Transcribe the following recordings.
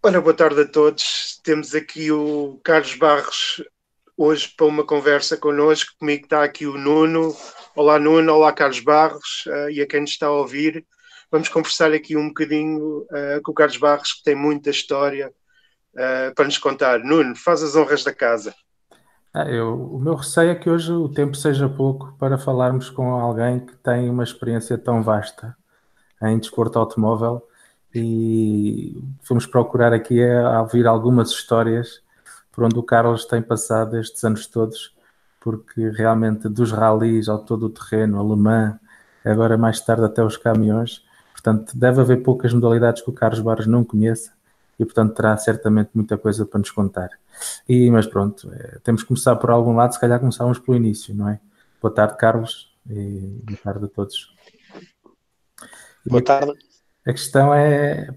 Ora, boa tarde a todos. Temos aqui o Carlos Barros hoje para uma conversa connosco. Comigo está aqui o Nuno. Olá, Nuno. Olá, Carlos Barros. E a quem nos está a ouvir. Vamos conversar aqui um bocadinho com o Carlos Barros, que tem muita história para nos contar. Nuno, faz as honras da casa. O meu receio é que hoje o tempo seja pouco para falarmos com alguém que tem uma experiência tão vasta em desporto automóvel e fomos procurar aqui a ouvir algumas histórias por onde o Carlos tem passado estes anos todos, porque realmente dos ralis ao todo o terreno, alemã, agora mais tarde até os caminhões, portanto deve haver poucas modalidades que o Carlos Barros não conheça e portanto terá certamente muita coisa para nos contar. Mas pronto, temos que começar por algum lado, se calhar começávamos pelo início, não é? Boa tarde, Carlos, e boa tarde a todos. Boa tarde. A questão é,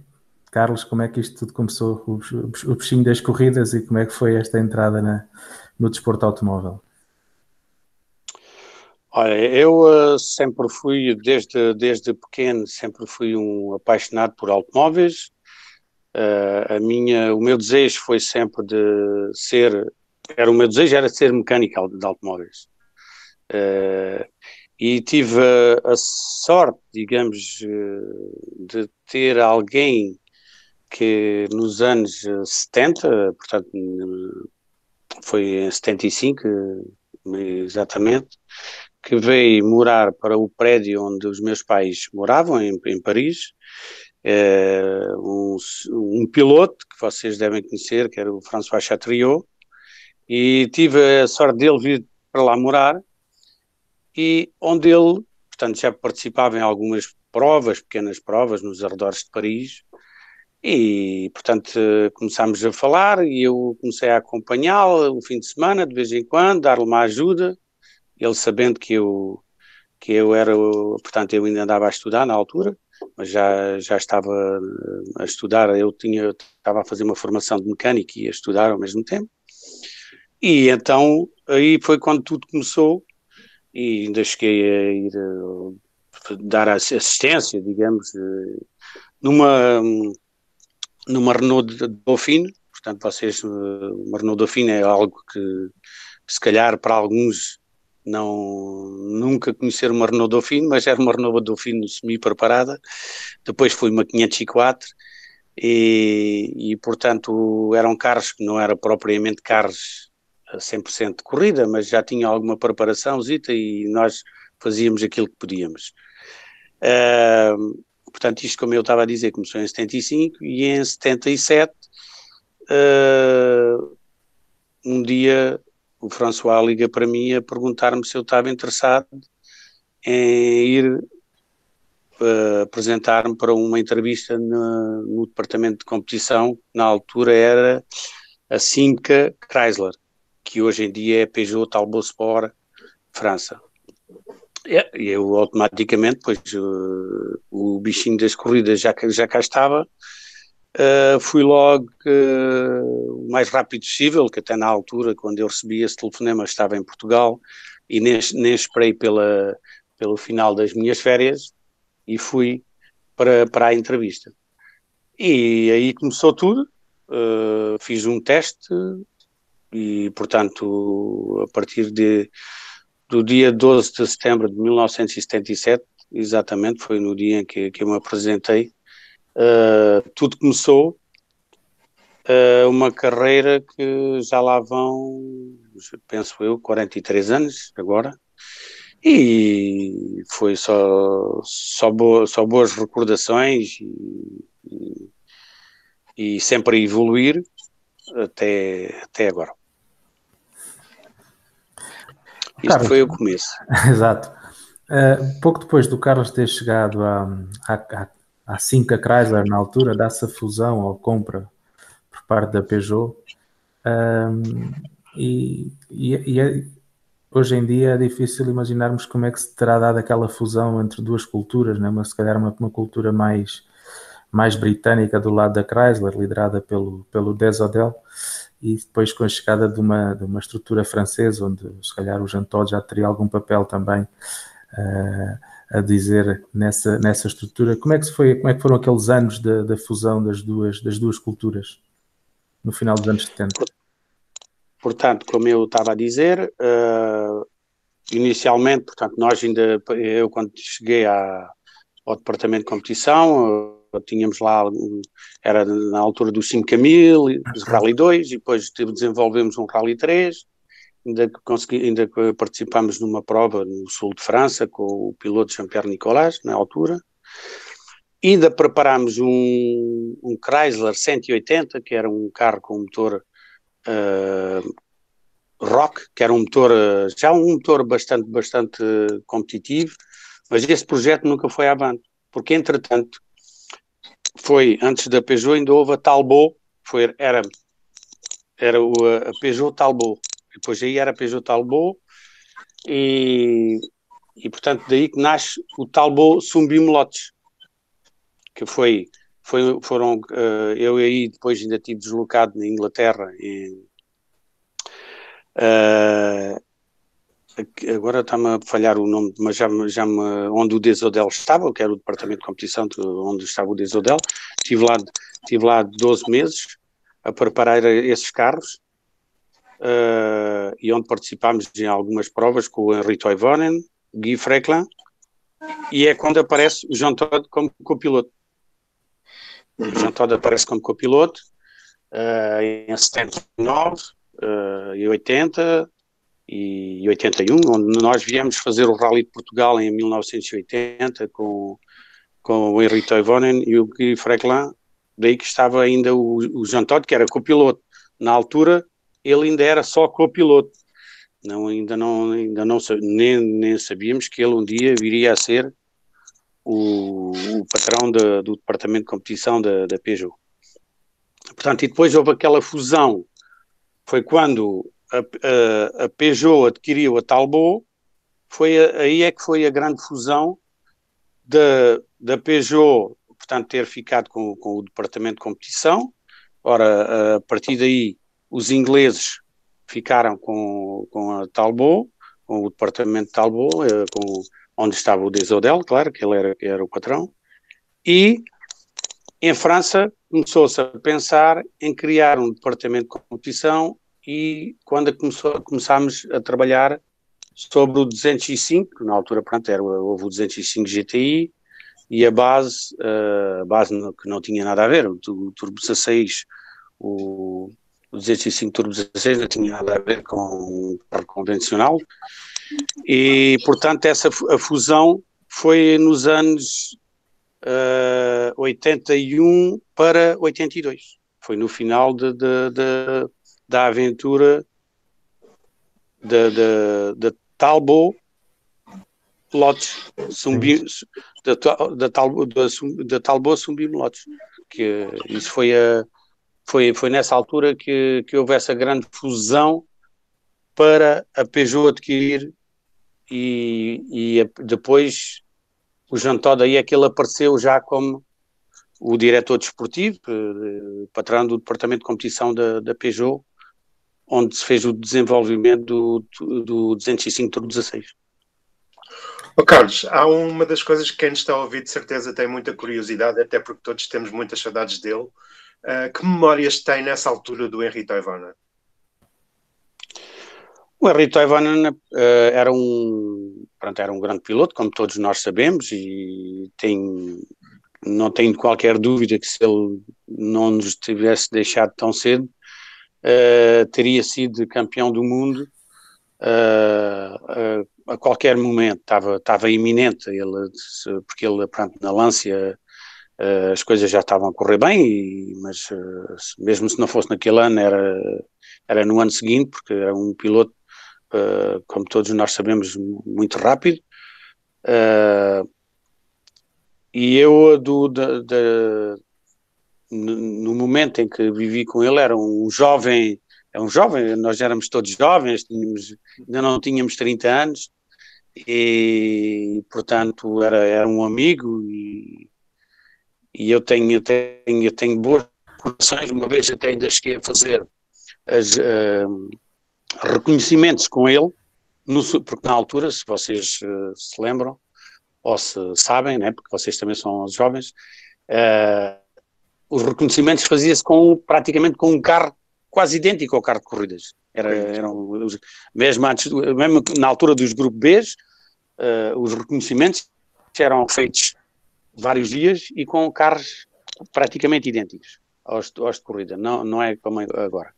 Carlos, como é que isto tudo começou, o bichinho das corridas, e como é que foi esta entrada no desporto automóvel? Olha, eu sempre fui, desde pequeno, sempre fui um apaixonado por automóveis. O meu desejo foi sempre o meu desejo era ser mecânico de automóveis. E tive a sorte, digamos, de ter alguém que nos anos 70, portanto, foi em 75, exatamente, que veio morar para o prédio onde os meus pais moravam, em Paris, um piloto que vocês devem conhecer, que era o François Chatriot, e tive a sorte dele vir para lá morar, e onde ele, portanto, já participava em algumas provas, pequenas provas, nos arredores de Paris, e, portanto, começámos a falar, e eu comecei a acompanhá-lo o fim de semana, de vez em quando, dar-lhe uma ajuda, ele sabendo que eu era, portanto, eu ainda andava a estudar na altura, mas já estava a estudar, estava a fazer uma formação de mecânico e a estudar ao mesmo tempo. E então, aí foi quando tudo começou, e ainda cheguei a ir dar assistência, digamos, numa Renault Dauphine. Portanto, uma Renault Dauphine é algo que se calhar para alguns nunca conheceram uma Renault Dauphine, mas era uma Renault Dauphine semi-preparada. Depois foi uma 504 e portanto eram carros que não eram propriamente carros a 100% de corrida, mas já tinham alguma preparaçãozita e nós fazíamos aquilo que podíamos. Portanto, isto, como eu estava a dizer, começou em 75 e em 77 um dia o François liga para mim a perguntar-me se eu estava interessado em ir apresentar-me para uma entrevista no departamento de competição, que na altura era a Simca Chrysler, que hoje em dia é Peugeot Talbot Sport França. E eu automaticamente, pois o bichinho das corridas já cá estava, fui logo o mais rápido possível, que até na altura, quando eu recebi esse telefonema, estava em Portugal e nem esperei pelo final das minhas férias e fui para a entrevista. E aí começou tudo, fiz um teste e, portanto, a partir do dia 12 de setembro de 1977, exatamente, foi no dia em que eu me apresentei, tudo começou, uma carreira que já lá vão, penso eu, 43 anos agora, e foi só boas recordações e sempre a evoluir até agora. Isto Carlos, foi o começo. Exato. Pouco depois do Carlos ter chegado à Simca Chrysler, na altura, dá-se a fusão ou compra por parte da Peugeot. Hoje em dia é difícil imaginarmos como é que se terá dado aquela fusão entre duas culturas, né? Se calhar uma cultura mais britânica do lado da Chrysler, liderada pelo Desodel, e depois com a chegada de uma estrutura francesa, onde se calhar o Jean Todt já teria algum papel também a dizer nessa estrutura. Como é que foram aqueles anos da fusão das duas culturas no final dos anos 70? Portanto, como eu estava a dizer, inicialmente, portanto, eu quando cheguei ao departamento de competição, tínhamos lá, era na altura dos 5.000, Rally 2, e depois desenvolvemos um Rally 3, ainda participámos numa prova no sul de França com o piloto Jean-Pierre Nicolas, na altura. Ainda preparámos um Chrysler 180, que era um carro com motor Rock, que era já um motor bastante competitivo, mas esse projeto nunca foi avante, porque entretanto antes da Peugeot ainda houve a Talbot, era a Peugeot Talbot, depois aí era a Peugeot Talbot, e portanto daí que nasce o Talbot Sumbim-Lotes, que foram eu aí depois ainda estive deslocado na Inglaterra, agora está-me a falhar o nome, mas onde o Desodel estava, que era o departamento de competição onde estava o Desodel. Estive lá 12 meses a preparar esses carros, e onde participámos em algumas provas com o Henri Toivonen, Guy Frecklin, e é quando aparece o Jean Todt como copiloto. O Jean Todt aparece como copiloto em 79 e 80 e 81, onde nós viemos fazer o Rally de Portugal em 1980 com o Henri Toivonen e o Guy Frecklin, daí que estava ainda o Jean Todt, que era copiloto. Na altura, ele ainda era só copiloto. Nem sabíamos que ele um dia viria a ser o patrão do departamento de competição da Peugeot. Portanto, e depois houve aquela fusão, foi quando a Peugeot adquiriu a Talbot, aí é que foi a grande fusão da Peugeot, portanto, ter ficado com o departamento de competição. Ora, a partir daí, os ingleses ficaram com a Talbot, com o departamento de Talbot, onde estava o Desodel, claro, que ele era o patrão, e em França começou-se a pensar em criar um departamento de competição, e quando começámos a trabalhar sobre o 205, na altura, pronto, houve o 205 GTI, e a base que não tinha nada a ver, o Turbo 16, o 205 Turbo 16 não tinha nada a ver com o carro convencional, e portanto a fusão foi nos anos 81 para 82, foi no final da aventura da Talbot Lotes, da Talbot Sumbim Lotes, que isso foi nessa altura que houve essa grande fusão para a Peugeot adquirir, e depois o Jean Todt, aí é que ele apareceu já como o diretor desportivo, patrão do departamento de competição da Peugeot, onde se fez o desenvolvimento do 205 Turbo 16. Carlos, há uma das coisas que quem nos está a ouvir de certeza tem muita curiosidade, até porque todos temos muitas saudades dele. Que memórias tem nessa altura do Henri Toivonen? O Henri Toivonen era um grande piloto, como todos nós sabemos, e não tenho qualquer dúvida que se ele não nos tivesse deixado tão cedo, teria sido campeão do mundo a qualquer momento. Estava iminente, porque ele, pronto, na Lancia as coisas já estavam a correr bem, mas mesmo se não fosse naquele ano, era no ano seguinte, porque era um piloto, como todos nós sabemos, muito rápido. E eu, no momento em que vivi com ele, era um jovem, nós éramos todos jovens, ainda não tínhamos 30 anos, e portanto era um amigo, e eu tenho boas recordações. Uma vez até ainda cheguei a fazer reconhecimentos com ele, porque na altura, se vocês se lembram, ou se sabem, né, porque vocês também são jovens, os reconhecimentos fazia-se praticamente com um carro quase idêntico ao carro de corridas. Mesmo na altura dos grupos B, os reconhecimentos eram feitos vários dias e com carros praticamente idênticos aos de corrida, não é como agora.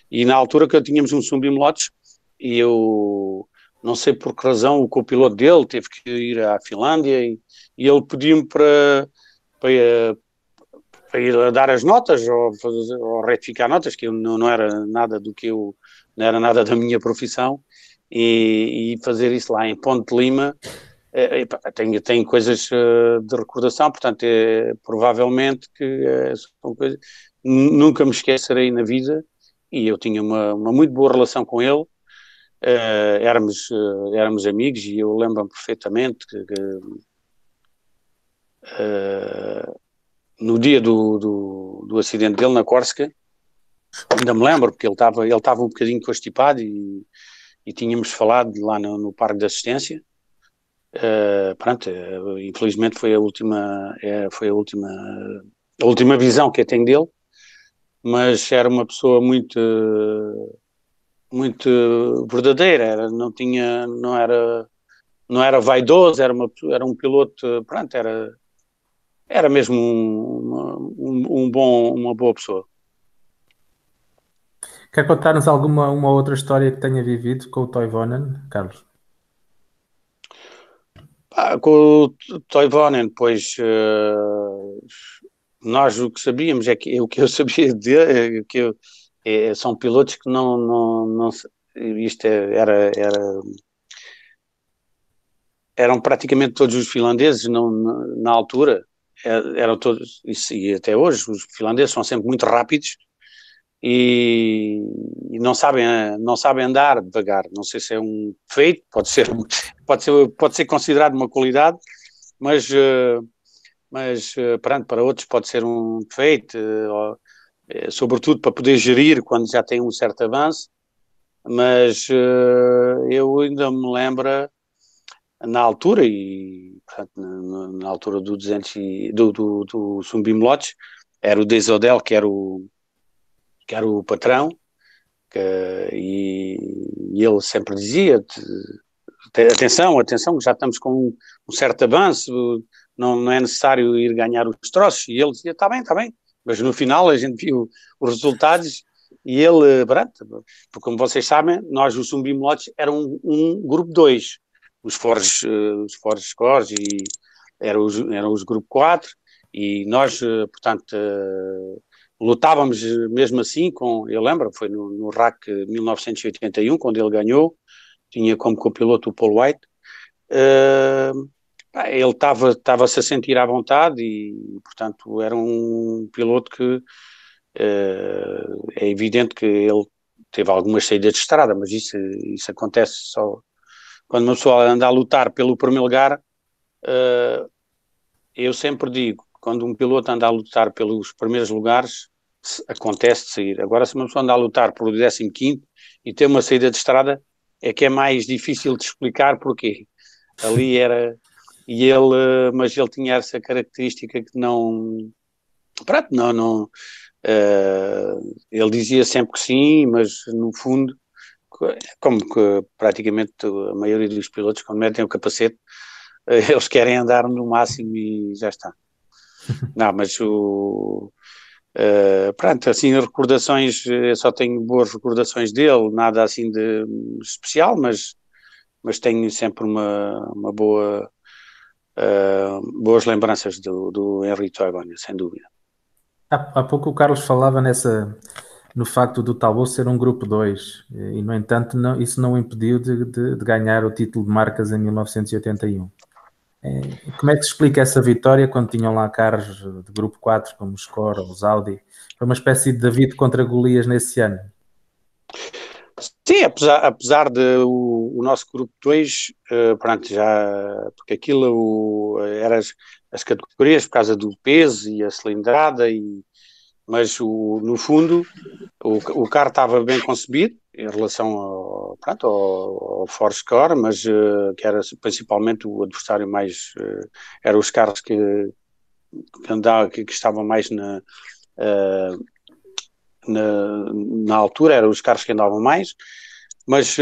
E na altura que tínhamos um Subimlotes, e eu não sei por que razão o copiloto dele teve que ir à Finlândia e ele pediu-me para ir a dar as notas ou retificar notas, que eu não era nada não era nada da minha profissão, e fazer isso lá em Ponte de Lima. Tenho coisas de recordação, portanto, provavelmente que são coisas nunca me esquecerei na vida, e eu tinha uma muito boa relação com ele. Éramos amigos, e eu lembro-me perfeitamente que no dia do acidente dele na Córsega, ainda me lembro, porque ele estava um bocadinho constipado e tínhamos falado lá no Parque de Assistência. Pronto, infelizmente foi a última visão que eu tenho dele, mas era uma pessoa muito verdadeira, não era vaidoso, era um piloto, pronto, era mesmo uma boa pessoa. Quer contar-nos uma outra história que tenha vivido com o Toivonen, Carlos? Com o Toivonen, pois nós o que sabíamos o que eu sabia dele, são pilotos que não isto eram praticamente todos os finlandeses na altura, eram todos, e até hoje os finlandeses são sempre muito rápidos e não sabem andar devagar. Não sei se é um defeito, pode ser considerado uma qualidade, mas para outros pode ser um defeito, sobretudo para poder gerir quando já tem um certo avanço. Mas eu ainda me lembro na altura, e portanto, na altura do 200 do Subimlotes, era o Desodel que era o patrão, e ele sempre dizia: atenção, já estamos com um certo avanço, não é necessário ir ganhar os troços. E ele dizia: está bem, mas no final a gente viu os resultados. E ele, porque como vocês sabem, nós, o Subimlotes, era um grupo 2, os Forge Scores, e eram os grupo 4, e nós, portanto, lutávamos mesmo assim eu lembro, foi no RAC 1981, quando ele ganhou, tinha como copiloto o Paul White. Ele estava-se a sentir à vontade e, portanto, era um piloto que é evidente que ele teve algumas saídas de estrada, mas isso acontece só quando uma pessoa anda a lutar pelo primeiro lugar. Eu sempre digo, quando um piloto anda a lutar pelos primeiros lugares, acontece de sair. Agora, se uma pessoa anda a lutar por 15º e tem uma saída de estrada, é que é mais difícil de explicar porquê. Ali era... mas ele tinha essa característica que não... Pronto, não ele dizia sempre que sim, mas no fundo, como que praticamente a maioria dos pilotos, quando metem o capacete, eles querem andar no máximo e já está. Não, mas pronto, assim, recordações, eu só tenho boas recordações dele, nada assim de especial, mas tenho sempre uma boas lembranças do Henri Toivonen, sem dúvida. Há pouco o Carlos falava no facto do Talbot ser um grupo 2 e, no entanto, isso não o impediu de ganhar o título de marcas em 1981. Como é que se explica essa vitória quando tinham lá carros de grupo 4 como os Score ou os Audi? Foi uma espécie de David contra Golias nesse ano. Sim, apesar de o nosso grupo 2, pronto, porque aquilo era as categorias por causa do peso e a cilindrada, e mas no fundo o carro estava bem concebido em relação ao Force Core, mas que era principalmente o adversário mais, eram os carros que estavam mais na altura, eram os carros que andavam mais, mas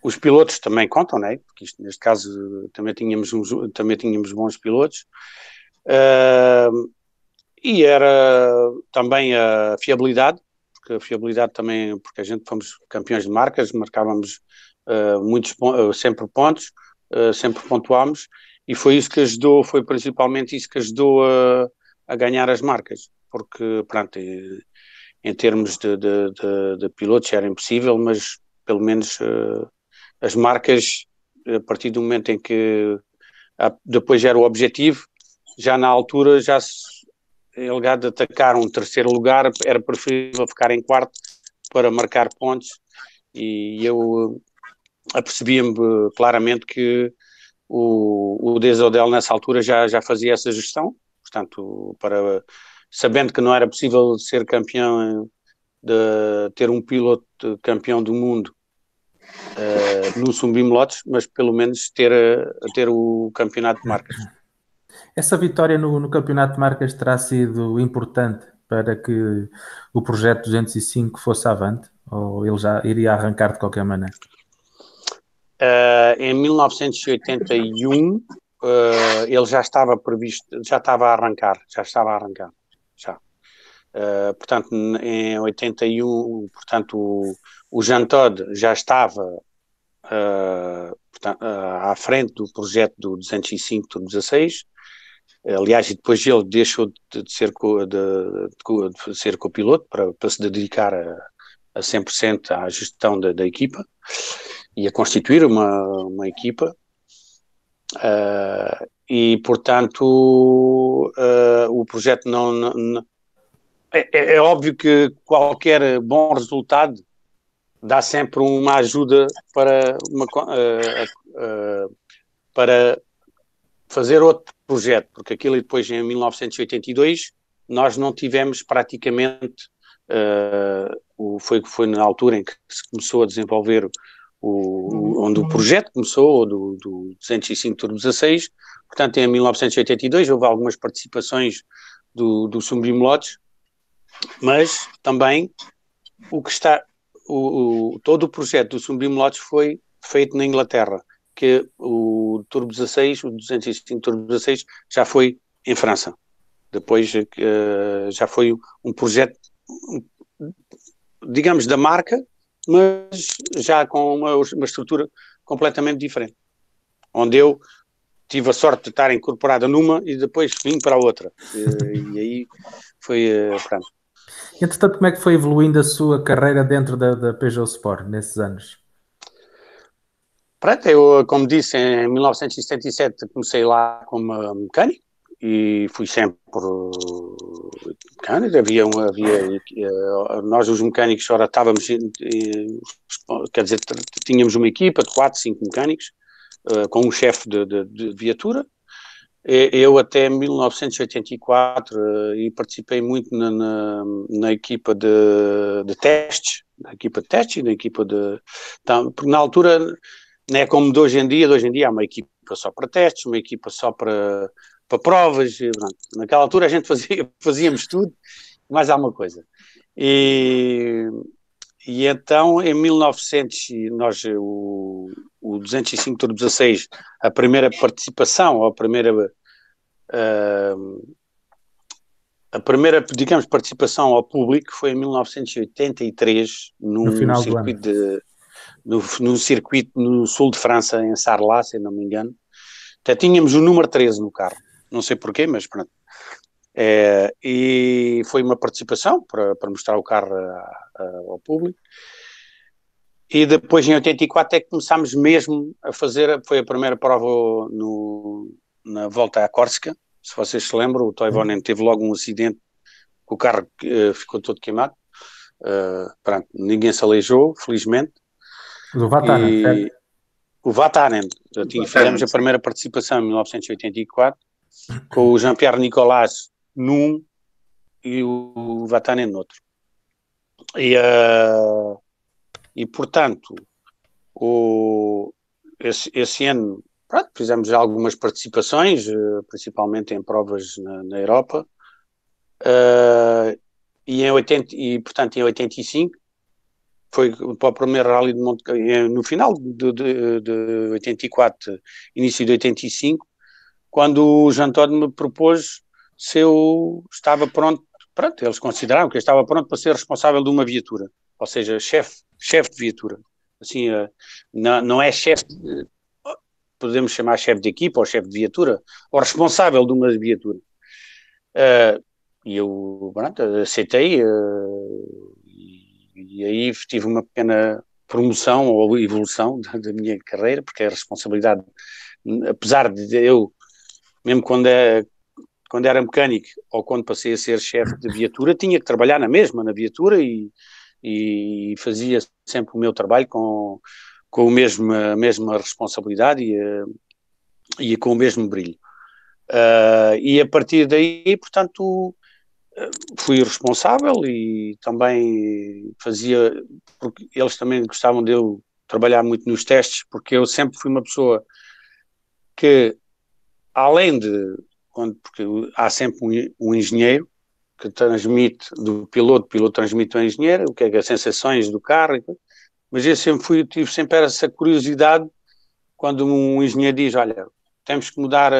os pilotos também contam, né? Porque neste caso também tínhamos bons pilotos, e era também a fiabilidade, porque a fiabilidade também, porque a gente fomos campeões de marcas, marcávamos sempre pontos, sempre pontuámos, e foi principalmente isso que ajudou a ganhar as marcas, porque pronto, em termos de pilotos era impossível, mas pelo menos as marcas, a partir do momento em que depois era o objetivo, já na altura, em lugar de atacar um terceiro lugar, era preferível ficar em quarto para marcar pontos, e eu apercebia-me claramente que o Desodel nessa altura já fazia essa gestão, portanto, sabendo que não era possível ser campeão, de ter um piloto campeão do mundo no Subimlotes, mas pelo menos ter o campeonato de marcas. Essa vitória no campeonato de marcas terá sido importante para que o projeto 205 fosse avante? Ou ele já iria arrancar de qualquer maneira? Em 1981 ele já estava previsto, já estava a arrancar. Portanto, em 81, portanto, o Jean Todt já estava à frente do projeto do 205 Turbo 16. Aliás, e depois ele deixou de ser copiloto para se dedicar a 100% à gestão da equipa e a constituir uma equipa. E, portanto, o projeto não é óbvio que qualquer bom resultado dá sempre uma ajuda para fazer outro projeto, porque aquilo depois em 1982 nós não tivemos praticamente, foi na altura em que se começou a desenvolver onde o projeto começou, do 205 Turbo 16, portanto em 1982 houve algumas participações do Subimlotes, mas também todo o projeto do Subimlotes foi feito na Inglaterra, que o Turbo 16, o 205 Turbo 16 já foi em França. Depois já foi um projeto, digamos, da marca, mas já com uma estrutura completamente diferente, onde eu tive a sorte de estar incorporada numa e depois vim para a outra. E aí foi, pronto. Entretanto, como é que foi evoluindo a sua carreira dentro da Peugeot Sport nesses anos? Pronto, eu, como disse, em 1977 comecei lá como mecânico e fui sempre mecânico. Nós os mecânicos ora estávamos, quer dizer, tínhamos uma equipa de 4, 5 mecânicos com um chefe de viatura. Eu até 1984 e participei muito na equipa de testes, na equipa de porque na altura não é como de hoje em dia há uma equipa só para testes, uma equipa só para provas, naquela altura a gente fazíamos tudo, mais alguma coisa. E então em 1900 o 205 Turbo 16, a primeira participação, ou a primeira, digamos, participação ao público foi em 1983 num circuito no circuito no sul de França, em Sarlat, se não me engano. Até tínhamos o número 13 no carro, não sei porquê, mas pronto. E foi uma participação para mostrar o carro ao público. E depois em 84 é que começámos mesmo a fazer, foi a primeira prova na volta à Córsega. Se vocês se lembram, o Toivonen teve logo um acidente, o carro ficou todo queimado. Pronto, ninguém se aleijou, felizmente. Do Vatanen, certo? O Vatanen. Fizemos a primeira participação em 1984 com o Jean-Pierre Nicolas num e o Vatanen noutro. E portanto, esse ano, pronto, fizemos algumas participações, principalmente em provas na Europa, portanto em 85 foi para o primeiro Rally de Monte Carlo, no final de 84, início de 85, quando o Jean Todt me propôs se eu estava pronto, eles consideraram que eu estava pronto para ser responsável de uma viatura, ou seja, chefe de viatura. Assim, não é chefe, podemos chamar chefe de equipa ou chefe de viatura, ou responsável de uma viatura. E eu, pronto, aceitei, e aí tive uma pequena promoção ou evolução da minha carreira, porque a responsabilidade, apesar de eu, mesmo quando era mecânico ou quando passei a ser chefe de viatura, tinha que trabalhar na viatura e fazia sempre o meu trabalho com a mesma responsabilidade e com o mesmo brilho. E a partir daí, portanto, fui responsável e também fazia, porque eles também gostavam de eu trabalhar muito nos testes, porque eu sempre fui uma pessoa que, além de, porque há sempre um engenheiro que transmite do piloto, o piloto transmite ao engenheiro, o que é as sensações do carro, mas eu tive sempre essa curiosidade quando um engenheiro diz, olha, temos que mudar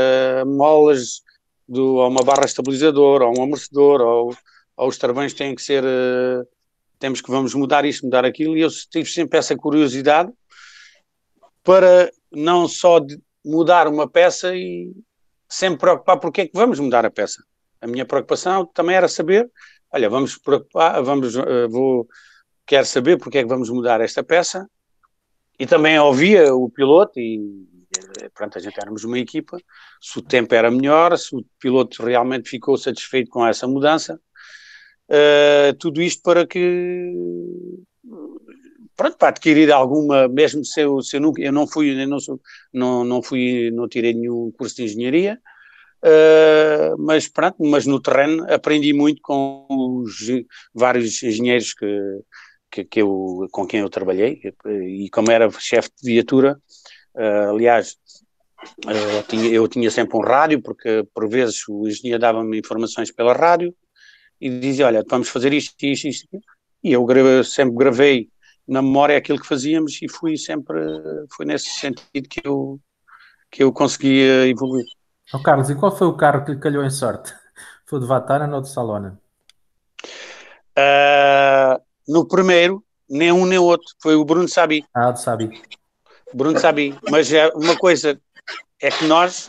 molas a uma barra estabilizadora, ou um amortecedor, ou os travões têm que ser, vamos mudar isto, mudar aquilo, e eu tive sempre essa curiosidade para não só mudar uma peça e sempre preocupar porque é que vamos mudar a peça. A minha preocupação também era saber, olha, quero saber porque é que vamos mudar esta peça, e também ouvia o piloto e pronto, a gente éramos uma equipa, se o tempo era melhor, se o piloto realmente ficou satisfeito com essa mudança, tudo isto para que, pronto, para adquirir alguma, mesmo se eu não tirei nenhum curso de engenharia, mas pronto, mas no terreno aprendi muito com os vários engenheiros com quem eu trabalhei, e como era chefe de viatura, aliás, eu tinha sempre um rádio, porque por vezes o engenheiro dava-me informações pela rádio e dizia, olha, vamos fazer isto, e eu sempre gravei na memória aquilo que fazíamos e foi nesse sentido que eu conseguia evoluir. Carlos, e qual foi o carro que lhe calhou em sorte? Foi de Vatanen ou de Salonen? No primeiro, nem um nem outro, foi o Bruno Sabi. De Sabi. Bruno Sabi, mas uma coisa é que nós,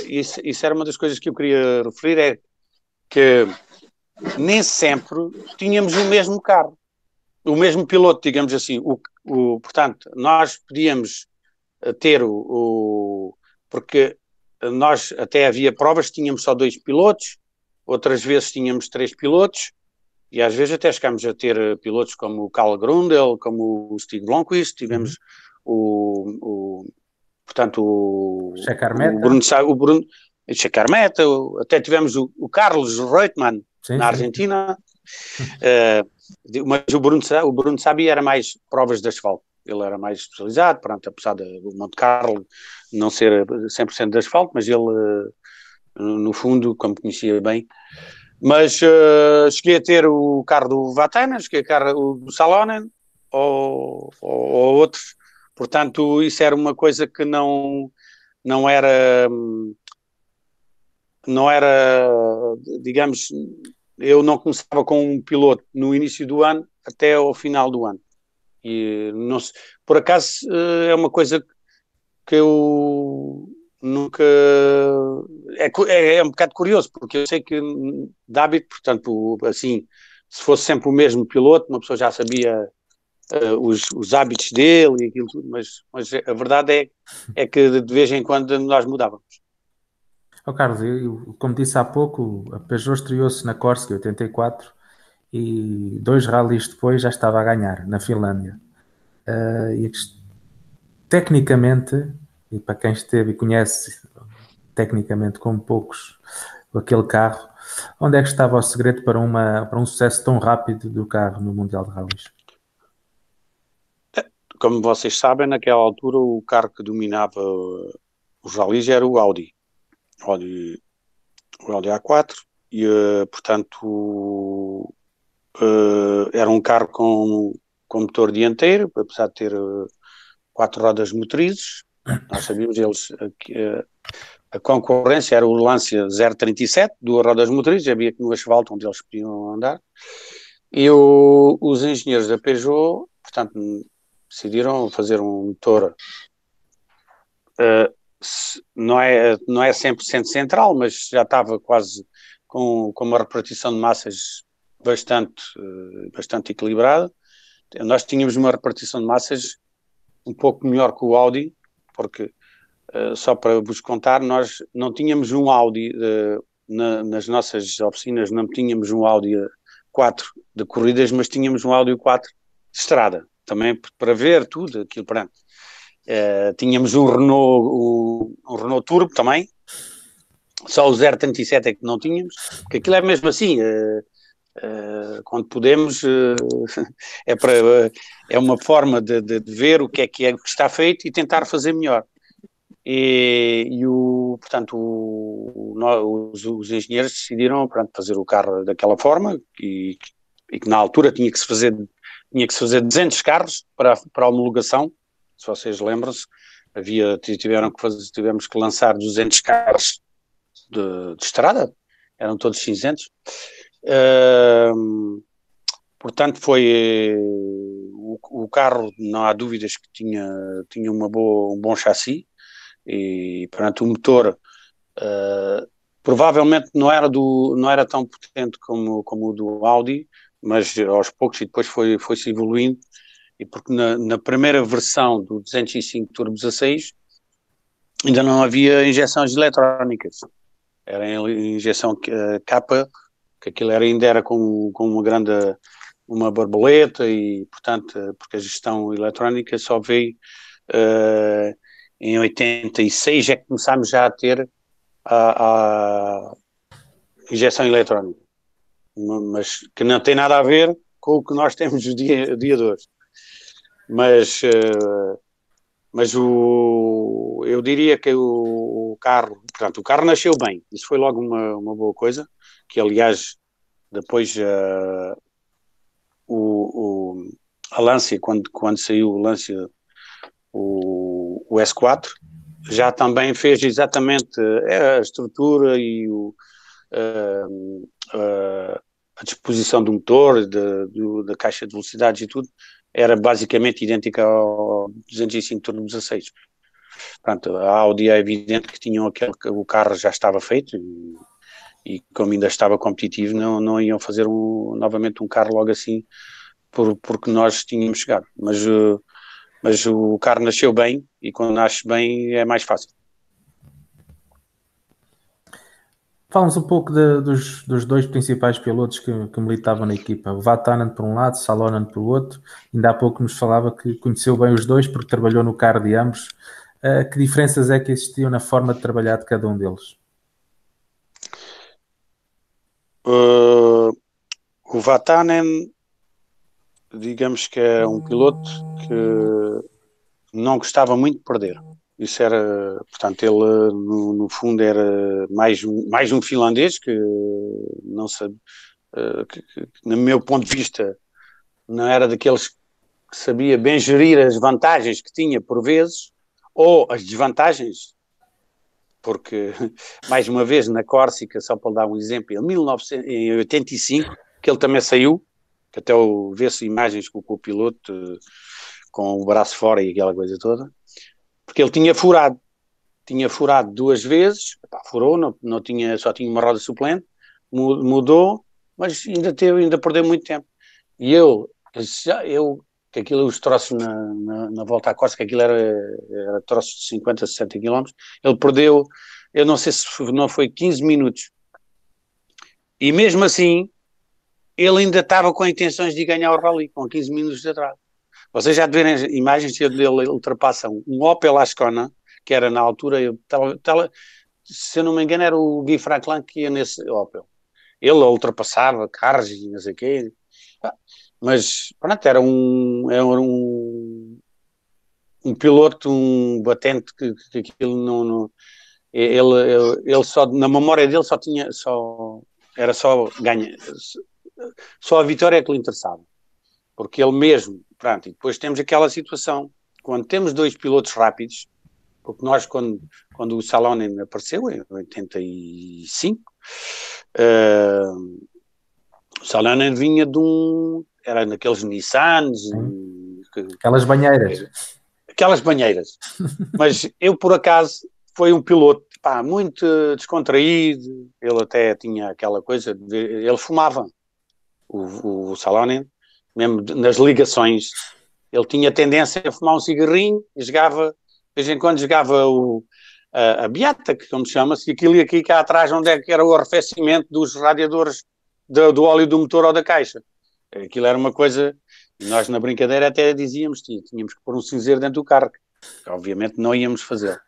isso era uma das coisas que eu queria referir, é que nem sempre tínhamos o mesmo carro, o mesmo piloto, digamos assim. Portanto, nós podíamos ter porque nós até havia provas, tínhamos só 2 pilotos, outras vezes tínhamos 3 pilotos, e às vezes até chegámos a ter pilotos como o Carl Grundel, como o Stig Blomqvist, tivemos portanto, o Bruno Chacarmeta, até tivemos o Carlos Reutemann na Argentina, mas o Bruno Sabi era mais provas de asfalto, ele era mais especializado, pronto, apesar do Monte Carlo não ser 100% de asfalto, mas ele, no fundo, como conhecia bem, mas cheguei a ter o carro do Vatanen, cheguei a ter o do Salonen, ou outros. Portanto, isso era uma coisa que não era, digamos, eu não começava com um piloto no início do ano até ao final do ano. E não, por acaso é uma coisa que eu nunca... É um bocado curioso, porque eu sei que de hábito, portanto, assim, se fosse sempre o mesmo piloto, uma pessoa já sabia os hábitos dele e aquilo tudo, mas a verdade é que de vez em quando nós mudávamos. Carlos, como disse há pouco, a Peugeot estreou-se na Corsica 84 e 2 rallies depois já estava a ganhar na Finlândia. Tecnicamente, para quem esteve e conhece tecnicamente como poucos aquele carro, Onde é que estava o segredo para um sucesso tão rápido do carro no Mundial de Rallys? Como vocês sabem, naquela altura o carro que dominava os rallies era o Audi A4 e, portanto, era um carro com motor dianteiro, apesar de ter 4 rodas motrizes. Nós sabíamos a concorrência era o Lancia 037, 2 rodas motrizes, havia aqui no asfalto onde eles podiam andar. E os engenheiros da Peugeot, portanto, decidiram fazer um motor, não é 100% central, mas já estava quase com uma repartição de massas bastante equilibrada. Nós tínhamos uma repartição de massas um pouco melhor que o Audi, porque, só para vos contar, nós não tínhamos um Audi, nas nossas oficinas não tínhamos um Audi 4 de corridas, mas tínhamos um Audi 4 de estrada, também para ver tudo aquilo. Tínhamos um Renault Turbo também, só o 037 é que não tínhamos, porque aquilo é mesmo assim, quando podemos, é uma forma de ver o que é que está feito e tentar fazer melhor. Portanto, os engenheiros decidiram, fazer o carro daquela forma e que na altura tinha que se fazer 200 carros para a homologação. Se vocês lembram-se, tivemos que lançar 200 carros de estrada, eram todos cinzentos. Portanto, o carro, não há dúvidas que tinha um bom chassi. E, portanto, o motor provavelmente não era tão potente como o do Audi, mas aos poucos, e depois foi-se evoluindo, e porque na primeira versão do 205 Turbo 16 ainda não havia injeções eletrónicas, era em injeção capa, que aquilo ainda era com uma borboleta, e portanto, porque a gestão eletrónica só veio em 86, é que começámos já a ter a injeção eletrónica, mas que não tem nada a ver com o que nós temos no dia de hoje. Mas eu diria que o carro nasceu bem, isso foi logo uma boa coisa, que aliás depois a Lancia, quando saiu o Lancia, o S4, já também fez exatamente a estrutura e a disposição do motor, da caixa de velocidades e tudo, era basicamente idêntica ao 205 Turbo 16. Portanto, a Audi é evidente que o carro já estava feito e como ainda estava competitivo, não iam fazer novamente um carro logo assim, porque nós tínhamos chegado. Mas o carro nasceu bem, e quando nasce bem é mais fácil. Fala-nos um pouco dos dois principais pilotos que militavam na equipa. O Vatanen por um lado, Salonen por outro. Ainda há pouco nos falava que conheceu bem os dois porque trabalhou no carro de ambos. Que diferenças é que existiam na forma de trabalhar de cada um deles? O Vatanen, digamos que é um piloto que não gostava muito de perder. Isso era, portanto, ele no fundo era mais um finlandês que não sabe, que, no meu ponto de vista, não era daqueles que sabia bem gerir as vantagens que tinha por vezes, ou as desvantagens, porque, mais uma vez, na Córsica, só para dar um exemplo, em 85, que ele também saiu, que até vê-se imagens com o piloto com o braço fora e aquela coisa toda, porque ele tinha furado 2 vezes, furou, só tinha uma roda suplente, mudou, mas ainda perdeu muito tempo. E que aquilo, os troços na volta à Córcega, aquilo era troços de 50, 60 km, ele perdeu, eu não sei se não foi 15 minutos. E mesmo assim, ele ainda estava com intenções de ganhar o rally, com 15 minutos de atraso. Vocês já verem as imagens que ele ultrapassa um Opel Ascona, que era na altura, se eu não me engano, era o Guy Franklin que ia nesse Opel. ele ultrapassava carros e não sei o quê. Mas, pronto, era um piloto, um batente que aquilo não ele só, na memória dele era só ganha, só a vitória é que lhe interessava, porque ele mesmo, pronto, e depois temos aquela situação, quando temos dois pilotos rápidos, porque nós quando o Salonen apareceu, em 85, o Salonen vinha era naqueles Nissans, aquelas banheiras, mas eu por acaso foi um piloto muito descontraído, ele até tinha aquela coisa, ele fumava, o Salonen, mesmo nas ligações, ele tinha tendência a fumar um cigarrinho, de vez em quando jogava a beata, que como chama-se, e aquilo aqui cá atrás, onde é que era o arrefecimento dos radiadores do óleo do motor ou da caixa. Aquilo era uma coisa, nós na brincadeira até dizíamos, tínhamos que pôr um cinzeiro dentro do carro, que obviamente não íamos fazer.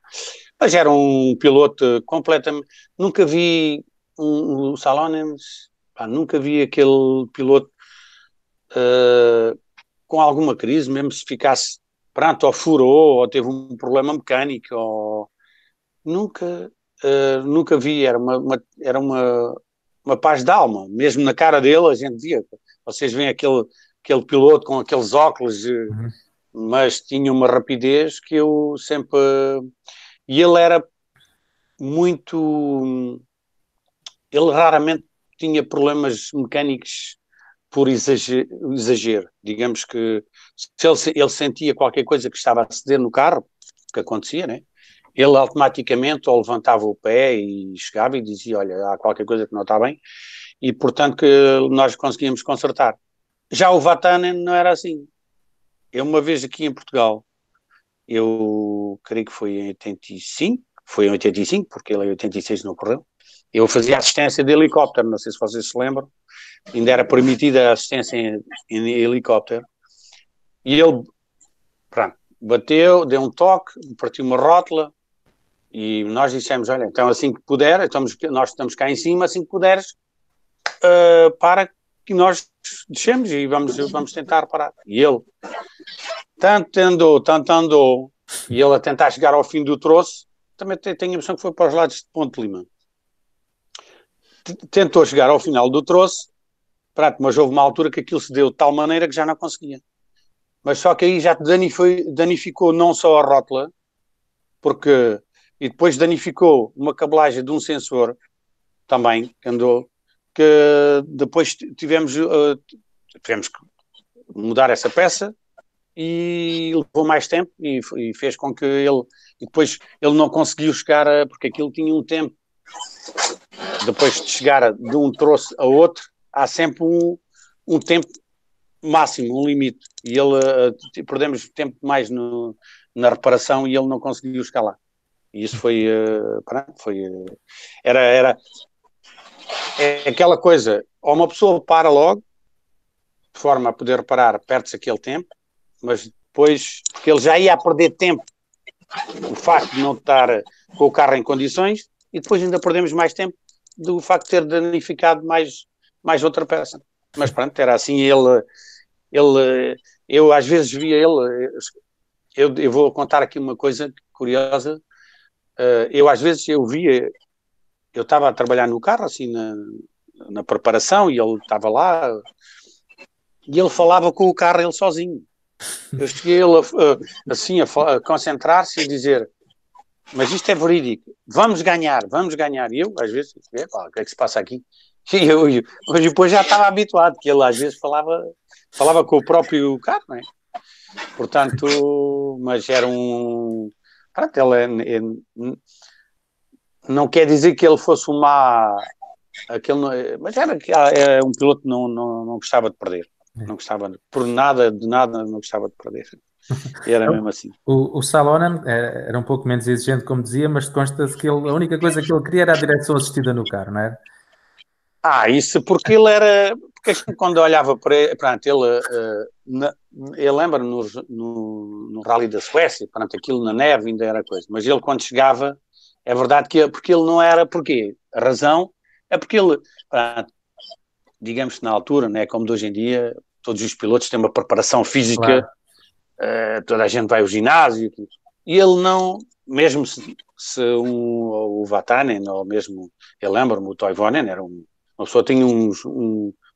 Mas era um piloto completamente... Nunca vi o Salonen, nunca vi aquele piloto com alguma crise, mesmo se ficasse ou furou, ou teve um problema mecânico, nunca vi, era uma paz de alma, mesmo na cara dele a gente via, vocês veem aquele piloto com aqueles óculos, mas tinha uma rapidez que eu sempre... E ele era muito... Ele raramente tinha problemas mecânicos por exagero. Digamos que se ele sentia qualquer coisa que estava a ceder no carro, que acontecia, né? Ele automaticamente ou levantava o pé e chegava e dizia, olha, há qualquer coisa que não está bem, e portanto que nós conseguíamos consertar. Já o Vatanen não era assim. Eu uma vez aqui em Portugal, eu creio que foi em 85, porque ele em 86 não ocorreu, eu fazia assistência de helicóptero, não sei se vocês se lembram, ainda era permitida a assistência em helicóptero, e ele, bateu, deu um toque, partiu uma rótula, e nós dissemos, olha, então assim que puder, nós estamos cá em cima, assim que puderes, para que nós descemos e vamos tentar parar. E ele, tanto andou, e ele a tentar chegar ao fim do troço, também tenho a impressão que foi para os lados de Ponte de Lima. Tentou chegar ao final do troço, mas houve uma altura que aquilo se deu de tal maneira que já não conseguia. Mas só que aí já danificou não só a rótula, e depois danificou uma cabelagem de um sensor também, que andou, que depois tivemos que mudar essa peça e levou mais tempo e fez com que depois ele não conseguiu chegar, porque aquilo tinha um tempo, depois de chegar de um troço a outro, há sempre um tempo máximo, um limite, e perdemos tempo mais na reparação e ele não conseguiu chegar lá. E isso era aquela coisa, ou uma pessoa para logo, de forma a poder reparar, perde-se aquele tempo, mas depois, porque ele já ia a perder tempo, o facto de não estar com o carro em condições, e depois ainda perdemos mais tempo do facto de ter danificado mais outra peça. Mas pronto, era assim, eu às vezes via ele, eu vou contar aqui uma coisa curiosa, eu às vezes eu estava a trabalhar no carro, assim, na preparação, e ele estava lá, e ele falava com o carro ele sozinho. Eu cheguei assim a concentrar-se e a dizer, mas isto é verídico, vamos ganhar. E eu, às vezes, o que é que se passa aqui? E mas depois já estava habituado, que ele às vezes falava com o próprio carro, não é? Portanto, mas era pronto, não quer dizer que ele fosse mas era um piloto que não gostava de perder. Não gostava, por nada, de nada, não gostava de perder. Era mesmo assim. O Salonen era um pouco menos exigente, como dizia, mas consta-se que a única coisa que ele queria era a direção assistida no carro, não era? Isso porque ele era... Porque a gente, quando olhava para ele, pronto, ele lembra no Rally da Suécia, pronto, aquilo na neve ainda era coisa, mas ele quando chegava, é verdade que porque ele não era... Porquê? A razão é porque ele... Pronto, digamos que na altura, né, como de hoje em dia, todos os pilotos têm uma preparação física, Claro. toda a gente vai ao ginásio, e ele não, mesmo se o Vatanen, ou mesmo, eu lembro-me, o Toivonen, uma pessoa tinha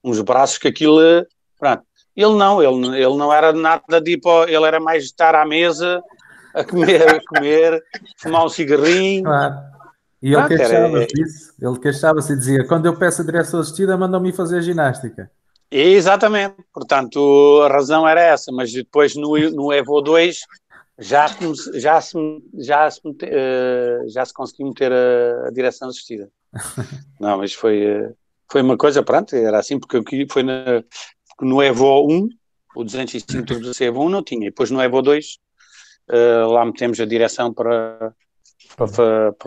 uns braços que aquilo, pronto. Ele não era nada de ele era mais de estar à mesa a comer, fumar um cigarrinho. Claro. E ele Pronto, queixava-se disso. Ele queixava-se e dizia: quando eu peço a direção assistida, mandam-me ir fazer ginástica. exatamente, portanto a razão era essa, mas depois no Evo 2 já se conseguiu meter a direção assistida. Não, mas foi uma coisa, pronto, era assim, porque aqui foi no Evo 1, o 205 Turbo C Evo 1 não tinha, e depois no Evo 2 lá metemos a direção para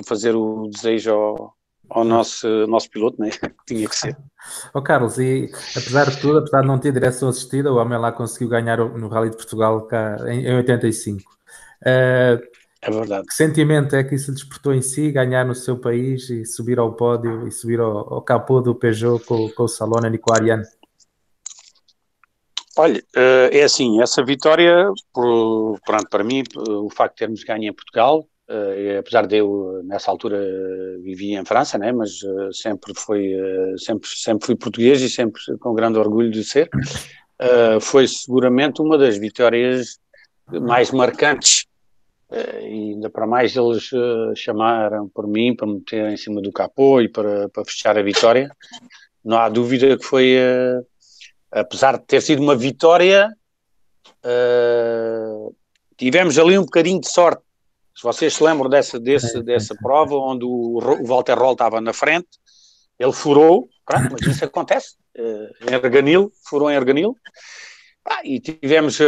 fazer o desejo ao nosso piloto, né? Tinha que ser. Carlos, e apesar de tudo, apesar de não ter direção assistida, o homem lá conseguiu ganhar no Rally de Portugal cá, em 85. É verdade. Que sentimento é que isso despertou em si, ganhar no seu país e subir ao pódio e subir ao capô do Peugeot com o Salonen e com a Ariane? Olha, é assim, essa vitória, pronto, para mim, o facto de termos ganho em Portugal, apesar de eu, nessa altura, vivia em França, né, mas sempre fui português e sempre com grande orgulho de ser, foi seguramente uma das vitórias mais marcantes, e ainda para mais eles chamaram por mim para me meter em cima do capô e para fechar a vitória. Não há dúvida que foi... apesar de ter sido uma vitória, tivemos ali um bocadinho de sorte. Se vocês se lembram dessa prova, onde o Walter Roll estava na frente, ele furou, pronto, mas isso acontece, em Arganil, furou em Arganil, e tivemos,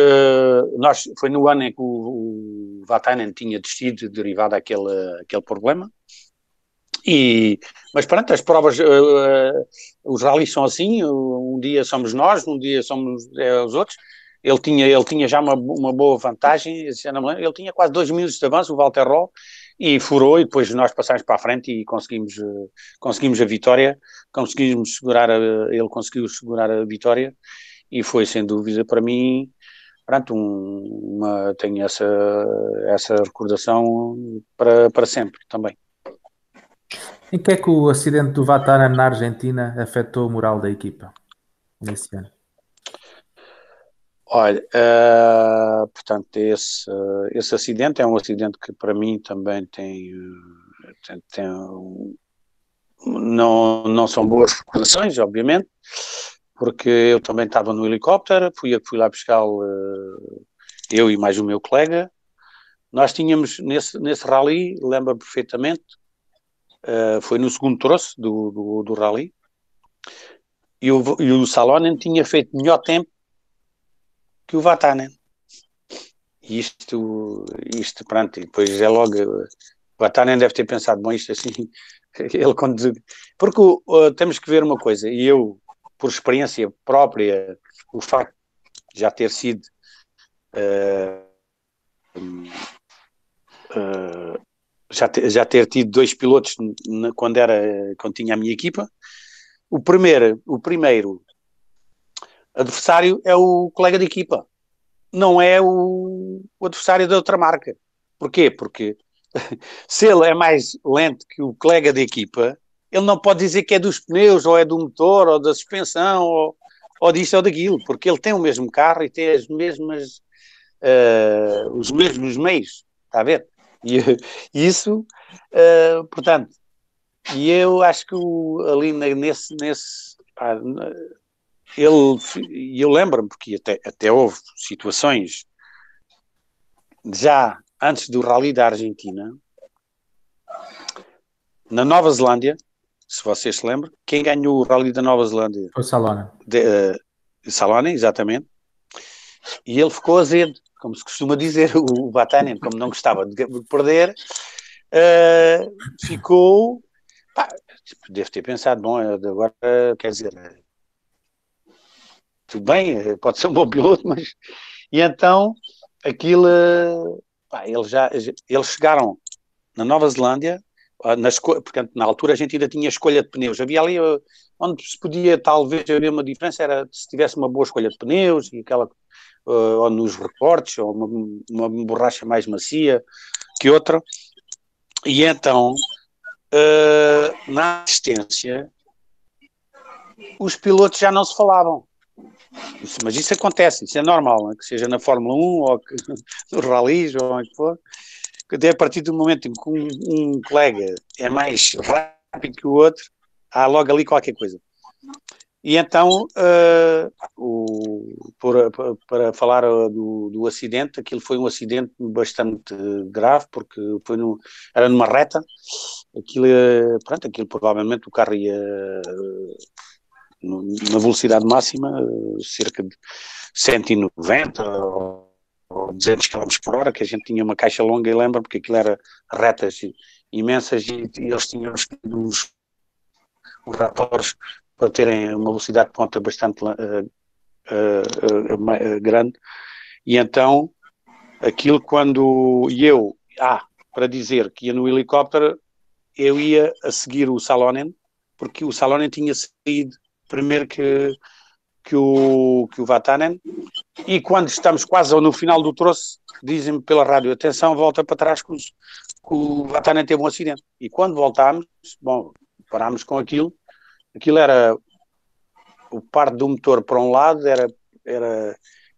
foi no ano em que o Vatanen tinha descido derivado daquele problema. Mas pronto, as provas, os rallies são assim, um dia somos nós, um dia somos os outros. Ele tinha já uma boa vantagem, ele tinha quase 2 minutos de avanço, o Walter Roll, e furou, e depois nós passámos para a frente e conseguimos a vitória, ele conseguiu segurar a vitória, e foi sem dúvida para mim, pronto, tenho essa recordação para sempre também. Em que é que o acidente do Vatanen na Argentina afetou o moral da equipa nesse ano? Olha, portanto, esse acidente é um acidente que para mim também não são boas recordações, obviamente, porque eu também estava no helicóptero, fui lá buscá-lo, eu e mais o meu colega. Nós tínhamos nesse rally, lembro perfeitamente, foi no segundo troço do rally, e o Salonen tinha feito melhor tempo que o Vatanen. Isto, pronto, e depois é logo, o Vatanen deve ter pensado, bom, isto assim, porque temos que ver uma coisa, e eu, por experiência própria, o facto de já ter sido já ter tido 2 pilotos quando tinha a minha equipa, o primeiro adversário é o colega de equipa, não é o adversário da outra marca. Porquê? Porque se ele é mais lento que o colega de equipa, ele não pode dizer que é dos pneus, ou é do motor, ou da suspensão, ou disto ou daquilo, porque ele tem o mesmo carro e tem os mesmos meios, está a ver? E isso, portanto, e eu acho que ali eu lembro-me, porque até houve situações já antes do Rally da Argentina, na Nova Zelândia, se vocês se lembram, quem ganhou o Rally da Nova Zelândia? Foi o Salonen. Salonen, exatamente. E ele ficou azedo, como se costuma dizer, o Vatanen, como não gostava de perder, ficou... Deve ter pensado, bom, agora quer dizer... tudo bem, pode ser um bom piloto, mas... E então, aquilo... eles chegaram na Nova Zelândia, Portanto, na altura a gente ainda tinha escolha de pneus. Havia ali onde se podia talvez haver uma diferença, era se tivesse uma boa escolha de pneus, e aquela, ou nos recortes, ou uma borracha mais macia que outra. E então, na assistência, os pilotos já não se falavam. Mas isso acontece, isso é normal, né? Que seja na Fórmula 1 ou que, no rallies ou onde for. Até a partir do momento em que um colega é mais rápido que o outro, há logo ali qualquer coisa. E então, para falar do acidente, aquilo foi um acidente bastante grave, porque era numa reta, aquilo provavelmente o carro ia na velocidade máxima, cerca de 190 ou 200 km por hora, que a gente tinha uma caixa longa, e lembro, porque aquilo era retas imensas, e eles tinham uns ratores para terem uma velocidade de ponta bastante grande. E então, aquilo quando para dizer que ia no helicóptero, eu ia a seguir o Salonen, porque o Salonen tinha saído primeiro que o Vatanen, e quando estamos quase no final do troço, dizem-me pela rádio, atenção, volta para trás, que o Vatanen teve um acidente. E quando voltámos, parámos com aquilo era o par do motor para um lado,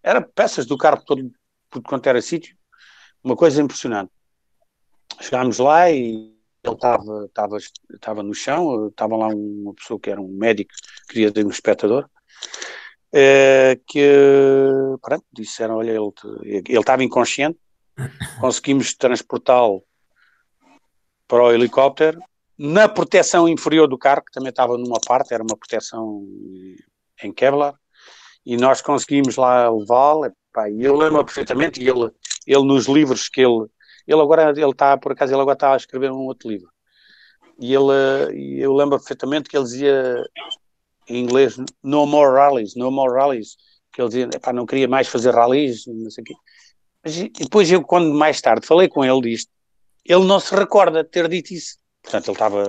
era peças do carro todo quanto era sítio, uma coisa impressionante. Chegámos lá e ele estava no chão, estava lá uma pessoa que era um médico, queria ter um espectador, pronto, disseram, olha, ele estava inconsciente, conseguimos transportá-lo para o helicóptero, na proteção inferior do carro, que também estava numa parte, era uma proteção em Kevlar, e nós conseguimos lá levá-lo, e eu lembro perfeitamente, e ele nos livros que ele agora está a escrever um outro livro, e eu lembro perfeitamente que ele dizia em inglês, no more rallies, que ele dizia, não queria mais fazer rallies, não sei o quê. Mas depois eu, quando mais tarde falei com ele disto, ele não se recorda de ter dito isso. Portanto, ele estava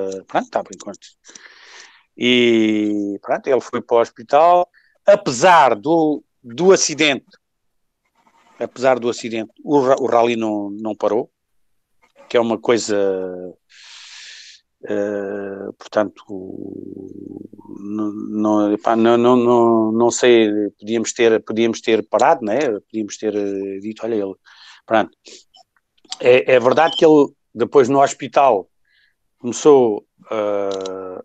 inconsciente. E pronto, ele foi para o hospital, apesar do acidente, o rally não parou, que é uma coisa, portanto, não sei, podíamos ter parado, né? Podíamos ter dito, olha, ele, pronto. É verdade que ele, depois no hospital, começou a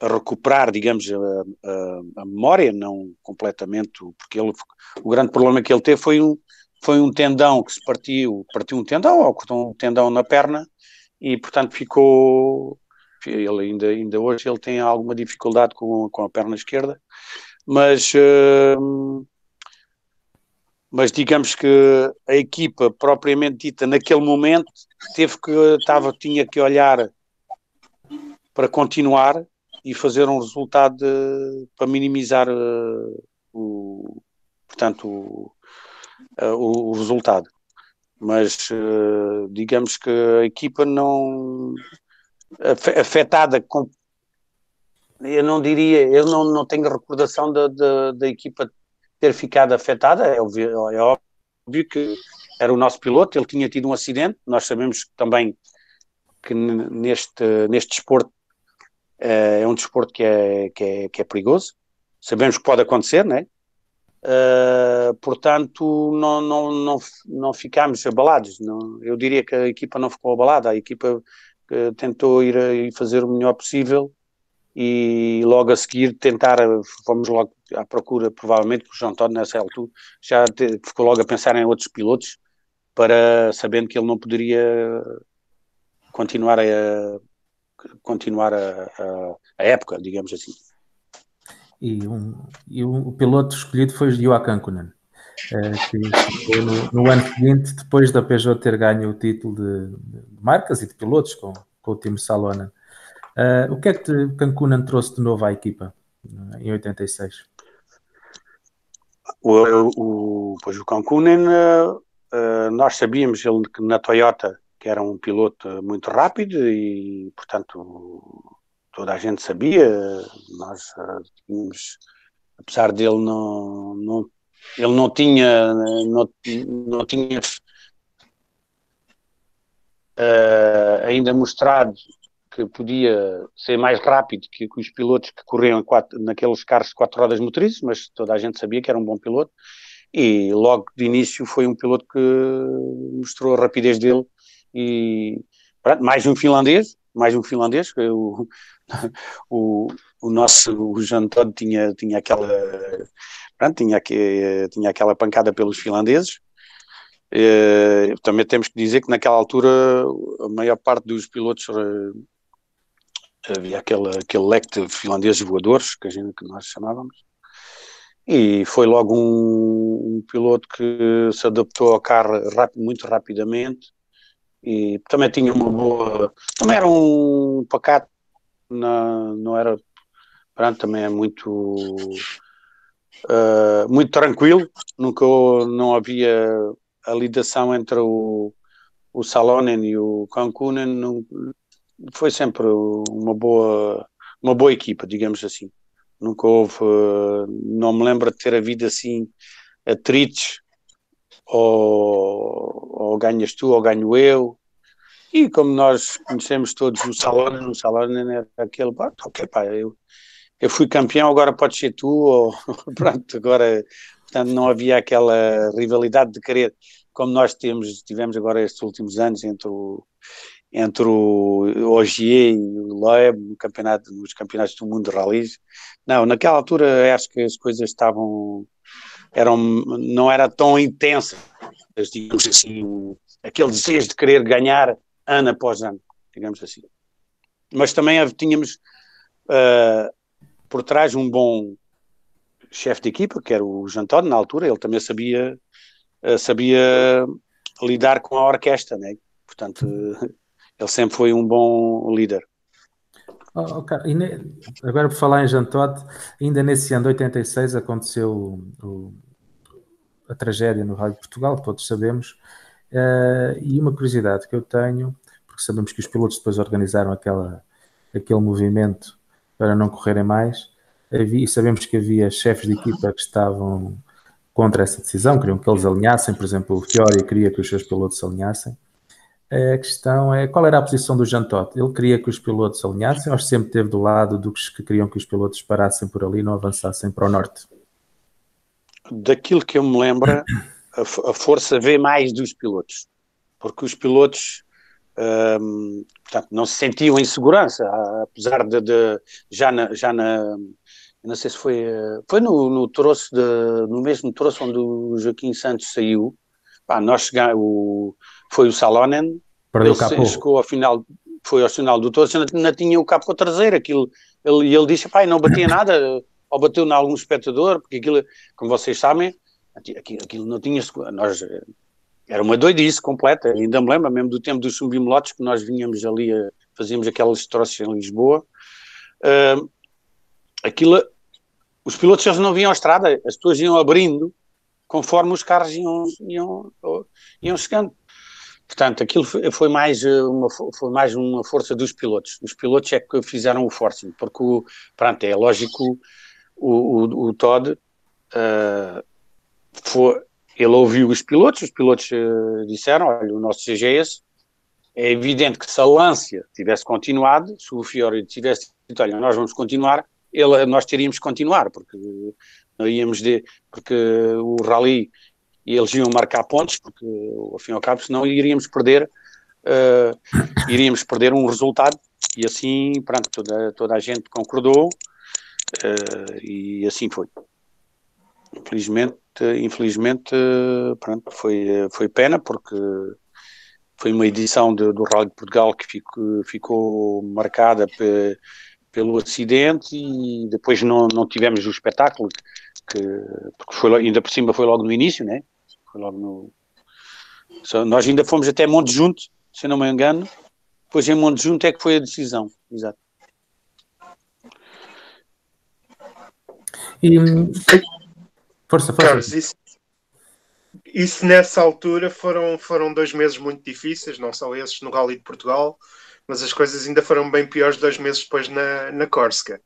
recuperar, digamos, a memória, não completamente, porque o grande problema que ele teve foi um tendão que se partiu um tendão, ou cortou um tendão na perna, e portanto ele ainda hoje ele tem alguma dificuldade com a perna esquerda, mas digamos que a equipa propriamente dita naquele momento tinha que olhar para continuar e fazer um resultado para minimizar o resultado. Mas digamos que a equipa não afetada eu não diria, eu não tenho recordação da equipa ter ficado afetada. É óbvio que era o nosso piloto, ele tinha tido um acidente. Nós sabemos também que neste desporto é um desporto que é perigoso, sabemos que pode acontecer, não é? Portanto, não ficámos abalados. Eu diria que a equipa não ficou abalada, a equipa tentou ir fazer o melhor possível, e logo a seguir fomos logo à procura, provavelmente, que o João António nessa altura já ficou logo a pensar em outros pilotos, sabendo que ele não poderia continuar a época, digamos assim. E o piloto escolhido foi Joachim Kunen, que no ano seguinte, depois da Peugeot ter ganho o título de marcas e de pilotos com o time Salonen. O que é que Kunen trouxe de novo à equipa em 86? O Kunen, nós sabíamos que na Toyota que era um piloto muito rápido e, portanto, toda a gente sabia. Nós tínhamos, apesar dele ele não tinha ainda mostrado que podia ser mais rápido que os pilotos que corriam naqueles carros de 4 rodas motrizes, mas toda a gente sabia que era um bom piloto, e logo de início foi um piloto que mostrou a rapidez dele, e pronto, mais um finlandês, o nosso Jean-Todt tinha aquela, pronto, tinha aquela pancada pelos finlandeses. Também temos que dizer que naquela altura a maior parte dos pilotos havia aquele leque de finlandeses voadores que nós chamávamos, e foi logo um piloto que se adaptou ao carro muito rapidamente, e também tinha uma boa, também era um pacato, não era, pronto, também é muito tranquilo, não havia a ligação entre o Salonen e o Kankkunen, foi sempre uma boa equipa, digamos assim. Nunca houve, não me lembro de ter havido assim atritos, ou ganhas tu ou ganho eu. E como nós conhecemos todos o Salonen era aquele, ok, pá, eu fui campeão, agora podes ser tu, ou pronto, agora, portanto, não havia aquela rivalidade de querer, como nós tivemos agora estes últimos anos entre o Ogier e o Loeb nos campeonatos do mundo de rallies. Não, naquela altura acho que as coisas não era tão intensas, digamos assim, aquele desejo de querer ganhar ano após ano, digamos assim. Mas também tínhamos por trás um bom chefe de equipa, que era o Jean-Todt, na altura. Ele também sabia lidar com a orquestra, né? Portanto, ele sempre foi um bom líder. Okay. Agora, por falar em Jean-Todt, ainda nesse ano de 86 aconteceu a tragédia no Rally de Portugal, todos sabemos, e uma curiosidade que eu tenho, porque sabemos que os pilotos depois organizaram aquele movimento para não correrem mais, e sabemos que havia chefes de equipa que estavam contra essa decisão, queriam que eles alinhassem, por exemplo, o Fiori queria que os seus pilotos se alinhassem. A questão é, qual era a posição do Jean-Todt? Ele queria que os pilotos se alinhassem, ou sempre esteve do lado dos que queriam que os pilotos parassem por ali e não avançassem para o norte? Daquilo que eu me lembro, a força vê mais dos pilotos, porque os pilotos portanto, não se sentiam em segurança, apesar de já na não sei se foi no troço, no mesmo troço onde o Joaquim Santos saiu. Nós foi o Salonen, ele chegou ao final, foi ao final do troço, ainda tinha o capô traseiro, ele disse, não batia nada, ou bateu em algum espectador, porque aquilo, como vocês sabem, aquilo não tinha, era uma doidice completa. Ainda me lembro mesmo do tempo dos subimolotes, que nós vinhamos ali, fazíamos aqueles troços em Lisboa, os pilotos eles não vinham à estrada, as pessoas iam abrindo conforme os carros iam chegando. Portanto, aquilo foi mais uma força dos pilotos. Os pilotos é que fizeram o forcing, porque é lógico, o Todd ele ouviu os pilotos disseram, olha, o nosso CG é esse. É evidente que se a Lancia tivesse continuado, se o Fiori tivesse dito, olha, nós vamos continuar, nós teríamos que continuar, porque não íamos porque o rally, eles iam marcar pontos, porque ao fim e ao cabo, senão iríamos perder um resultado, e assim, pronto, toda a gente concordou, e assim foi. Infelizmente, pronto, foi pena, porque foi uma edição do Rally de Portugal que ficou marcada pelo acidente, e depois não tivemos o espetáculo, porque ainda por cima foi logo no início, né? Foi logo nós ainda fomos até Monte Junto, se não me engano, depois em Monte Junto é que foi a decisão, exato. E força. Carlos, Isso nessa altura foram 2 meses muito difíceis, não só esses no Rally de Portugal, mas as coisas ainda foram bem piores 2 meses depois na Córsega.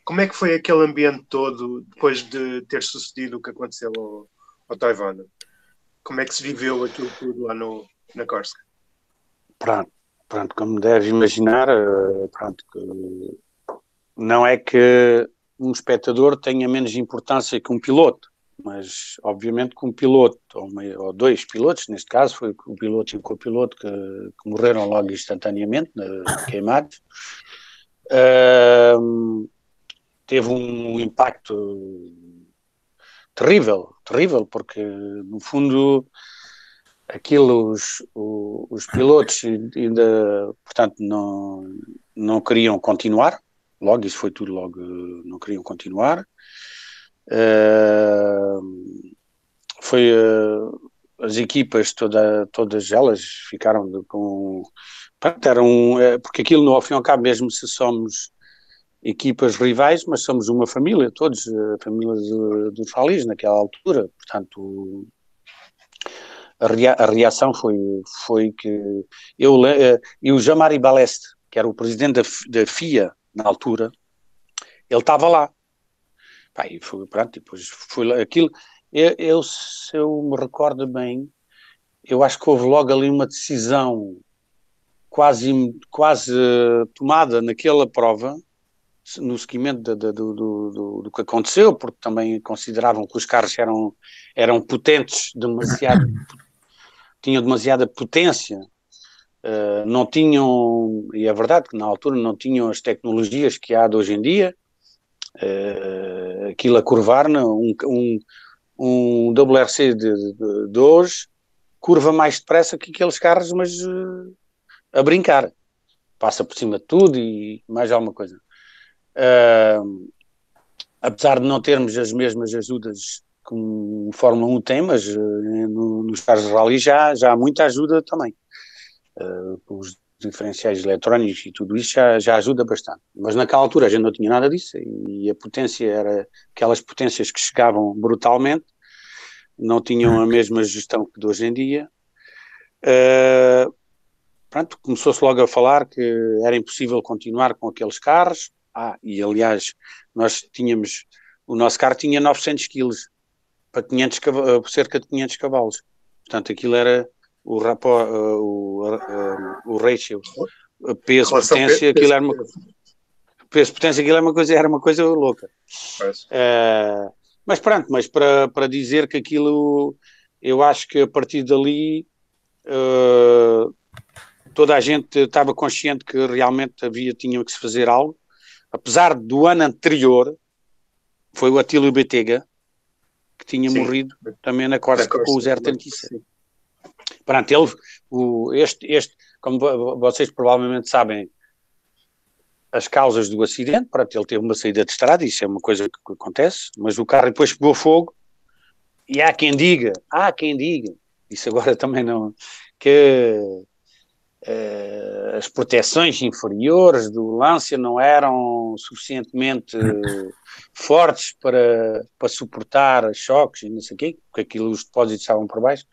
Como é que foi aquele ambiente todo depois de ter sucedido o que aconteceu ao Toivonen? Como é que se viveu aquilo tudo lá na Córsega? Pronto, como deves imaginar, pronto, não é que um espectador tenha menos importância que um piloto, mas obviamente que um piloto, ou 2 pilotos, neste caso foi o piloto e o copiloto que morreram logo instantaneamente, queimados, teve um impacto terrível, porque no fundo aquilo os pilotos ainda, portanto, não queriam continuar, logo, isso foi tudo logo, não queriam continuar. Foi as equipas, todas elas ficaram com... porque aquilo, ao fim e ao cabo, mesmo se somos equipas rivais, mas somos uma família, todos, a família dos rallies naquela altura, portanto... A reação foi que e o Jean-Marie Balestre, que era o presidente da FIA na altura, ele estava lá. Pá, e foi, pronto, e depois foi lá, aquilo, se eu me recordo bem, eu acho que houve logo ali uma decisão quase tomada naquela prova, no seguimento do que aconteceu, porque também consideravam que os carros eram potentes, tinham demasiada potência, não tinham, e é verdade que na altura não tinham as tecnologias que há de hoje em dia, aquilo a curvar, um WRC de hoje curva mais depressa que aqueles carros, mas a brincar, passa por cima de tudo e mais alguma coisa. Apesar de não termos as mesmas ajudas que o Fórmula 1 tem, mas nos carros de rally já há muita ajuda também. Os diferenciais eletrónicos e tudo isso já ajuda bastante. Mas naquela altura a gente não tinha nada disso e a potência era aquelas potências que chegavam brutalmente, não tinham a mesma gestão que de hoje em dia. Pronto, começou-se logo a falar que era impossível continuar com aqueles carros. E aliás, o nosso carro tinha 900 kg para cerca de 500 cavalos. Portanto, aquilo era o ratio peso-potência, aquilo era peso-potência, aquilo era uma coisa louca. Mas pronto, para dizer que aquilo, eu acho que a partir dali toda a gente estava consciente que realmente tinha que se fazer algo. Apesar do ano anterior, foi o Atílio Bettega que tinha morrido também na Córsega com o 037. Pronto, como vocês provavelmente sabem, as causas do acidente, pronto, ele teve uma saída de estrada, isso é uma coisa que acontece, mas o carro depois pegou fogo e há quem diga, isso agora também não, que as proteções inferiores do Lancia não eram suficientemente fortes para suportar choques e não sei o quê, porque aquilo, os depósitos estavam por baixo.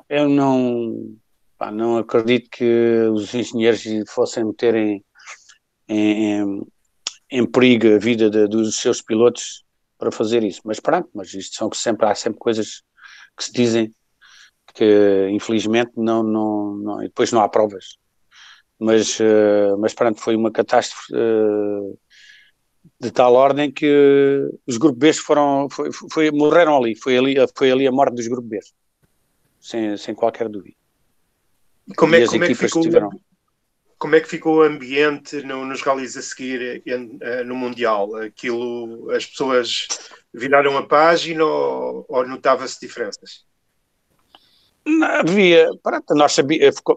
Eu não acredito que os engenheiros fossem meterem em perigo a vida dos seus pilotos para fazer isso, mas pronto, isto há sempre coisas que se dizem que infelizmente não, e depois não há provas, mas pronto, foi uma catástrofe de tal ordem que os grupos B morreram ali, foi ali a morte dos grupos B, sem qualquer dúvida. Como é que ficou o ambiente nos rallies a seguir no Mundial? Aquilo, as pessoas viraram a página ou notava-se diferenças? Havia, nós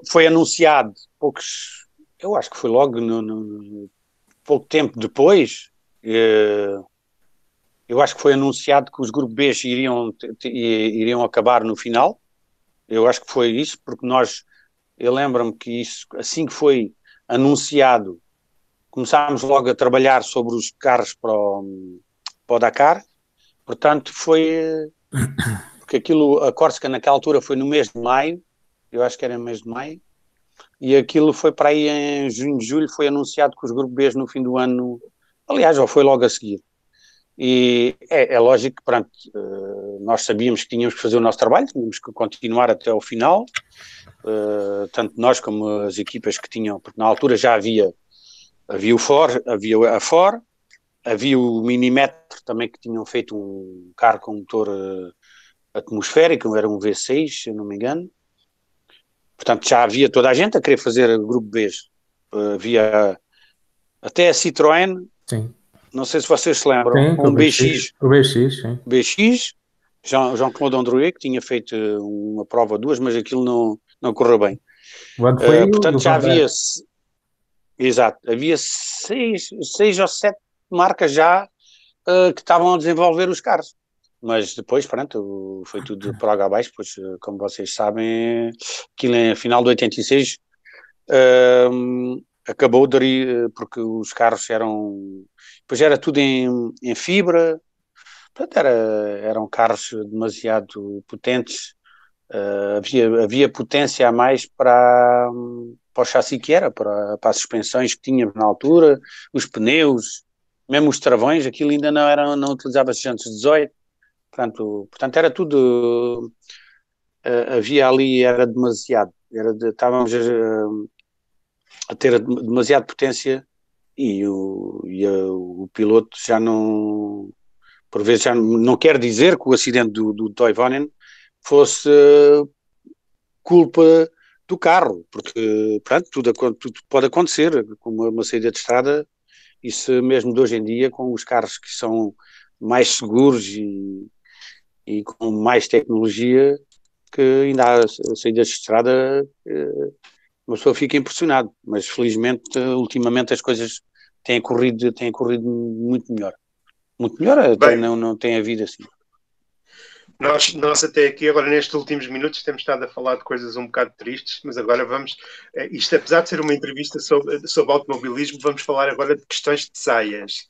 foi anunciado eu acho que foi logo pouco tempo depois, eu acho que foi anunciado que os grupos B iriam acabar no final, eu acho que foi isso, porque eu lembro-me que isso, assim que foi anunciado, começámos logo a trabalhar sobre os carros para o Dakar, portanto porque porque aquilo, a Córsega naquela altura foi no mês de maio, eu acho que era no mês de maio, e aquilo foi para aí em junho, julho, foi anunciado que os grupos B no fim do ano, aliás, ou foi logo a seguir. E é lógico que, pronto, nós sabíamos que tínhamos que fazer o nosso trabalho, tínhamos que continuar até ao final, tanto nós como as equipas que tinham, porque na altura já havia o FOR, havia a FOR, havia o Minimetro também, que tinham feito um carro com motor atmosférico, era um V6, se eu não me engano. Portanto, já havia toda a gente a querer fazer grupo B. Havia até a Citroën, Sim. Não sei se vocês se lembram, Sim, um BX. O BX, sim. BX, Jean-Claude Androuet, que tinha feito uma prova ou duas, mas aquilo não correu bem. Portanto, já havia... Exato, havia seis ou sete marcas já que estavam a desenvolver os carros. Mas depois, pronto, foi tudo por água abaixo, pois, como vocês sabem, aquilo em final de 86 acabou porque os carros eram... Depois era tudo em fibra, portanto eram carros demasiado potentes, havia potência a mais para o chassi que era, para as suspensões que tínhamos na altura, os pneus, mesmo os travões, aquilo ainda não utilizava-se jantes 18, portanto era tudo, havia ali, era demasiado, estávamos a ter demasiada potência e o piloto já não, por vezes já não quer dizer que o acidente do Toivonen fosse culpa do carro, porque pronto, tudo pode acontecer, como uma saída de estrada, isso mesmo de hoje em dia, com os carros que são mais seguros e com mais tecnologia, que ainda há saídas de estrada, uma pessoa fica impressionado, mas felizmente ultimamente as coisas têm corrido muito melhor. Muito melhor, até não tem havido assim. Nós até aqui, agora nestes últimos minutos, temos estado a falar de coisas um bocado tristes, mas agora vamos, isto apesar de ser uma entrevista sobre automobilismo, vamos falar agora de questões de saias.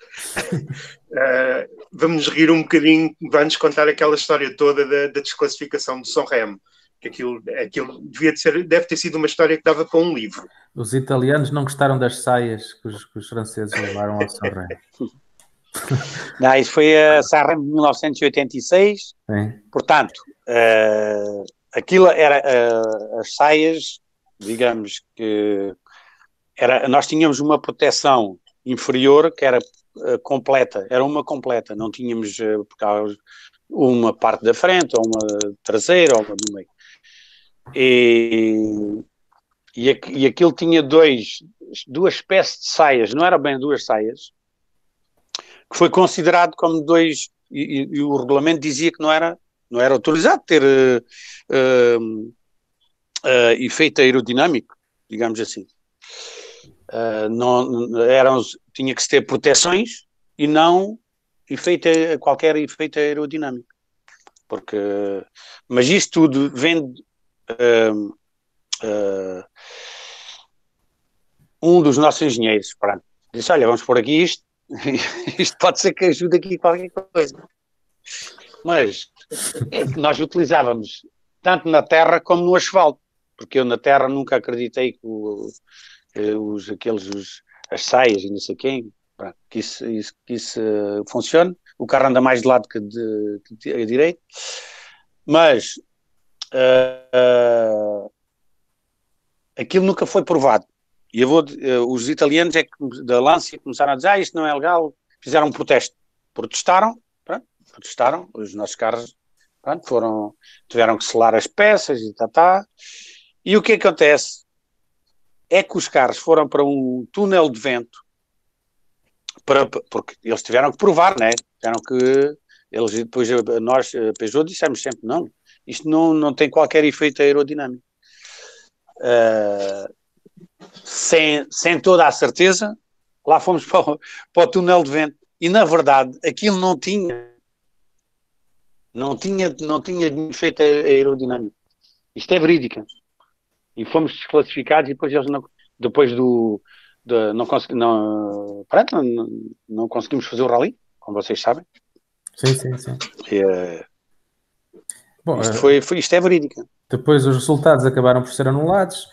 Vamos rir um bocadinho, vai-nos contar aquela história toda da desclassificação do Sanremo, que aquilo deve ter sido uma história que dava para um livro. Os italianos não gostaram das saias que os franceses levaram ao Sanremo. Não, isso foi a Sanremo de 1986. Sim. Portanto, aquilo era as saias, digamos que nós tínhamos uma proteção inferior que era completa, era uma completa, não tínhamos uma parte da frente, ou uma traseira, ou uma do meio. E aquilo tinha duas espécies de saias, não era bem duas saias, que foi considerado como dois, e o regulamento dizia que não era autorizado ter efeito aerodinâmico, digamos assim. Tinha que se ter proteções e não qualquer efeito aerodinâmico. Mas isto tudo vem um dos nossos engenheiros, disse, olha, vamos pôr aqui isto pode ser que ajude aqui qualquer coisa. Mas é que nós utilizávamos tanto na terra como no asfalto, porque eu na terra nunca acreditei que as saias e não sei quem, que isso funcione. O carro anda mais de lado que a direito, mas aquilo nunca foi provado. E os italianos da Lancia começaram a dizer, isto não é legal, fizeram um protesto. Protestaram, os nossos carros tiveram que selar as peças e E o que acontece é que os carros foram para um túnel de vento, porque eles tiveram que provar, né? Depois nós, Peugeot, dissemos sempre, não, isto não tem qualquer efeito aerodinâmico. Sem toda a certeza, lá fomos para o túnel de vento e na verdade aquilo não tinha efeito aerodinâmico. Isto é verídica. E fomos desclassificados e depois eles não conseguimos fazer o rally, como vocês sabem. Sim. Bom, isto é verídico. depois os resultados acabaram por ser anulados.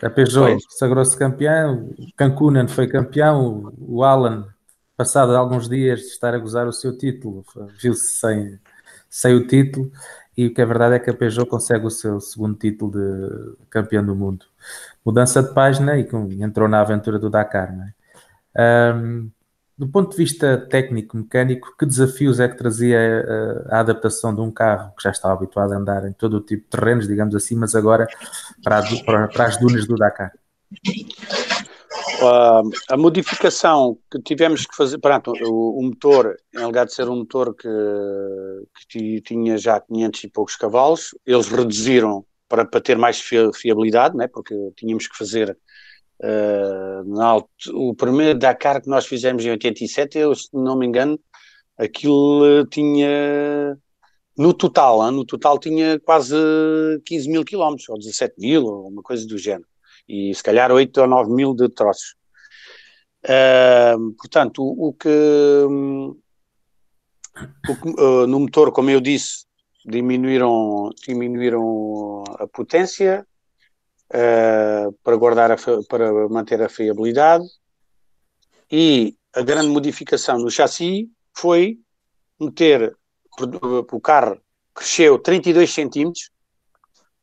A Peugeot sagrou-se campeão, o Cancunen foi campeão, o Alan, passado alguns dias de estar a gozar o seu título, viu-se sem o título, e o que é verdade é que a Peugeot consegue o seu segundo título de campeão do mundo. Mudança de página e entrou na aventura do Dakar, não é? Do ponto de vista técnico-mecânico, que desafios é que trazia a adaptação de um carro que já estava habituado a andar em todo o tipo de terrenos, digamos assim, mas agora para as dunas do Dakar? A modificação que tivemos que fazer, pronto, o motor, em lugar de ser um motor que tinha já 500 e poucos cavalos, eles reduziram para ter mais fiabilidade, né? Porque tínhamos que fazer o primeiro Dakar que nós fizemos em 87, eu, se não me engano, aquilo tinha no total tinha quase 15 mil quilómetros, ou 17 mil, ou uma coisa do género, e se calhar 8 ou 9 mil de troços. Portanto, no motor, como eu disse, diminuíram a potência, para manter a fiabilidade, e a grande modificação no chassi foi meter, o carro cresceu 32 centímetros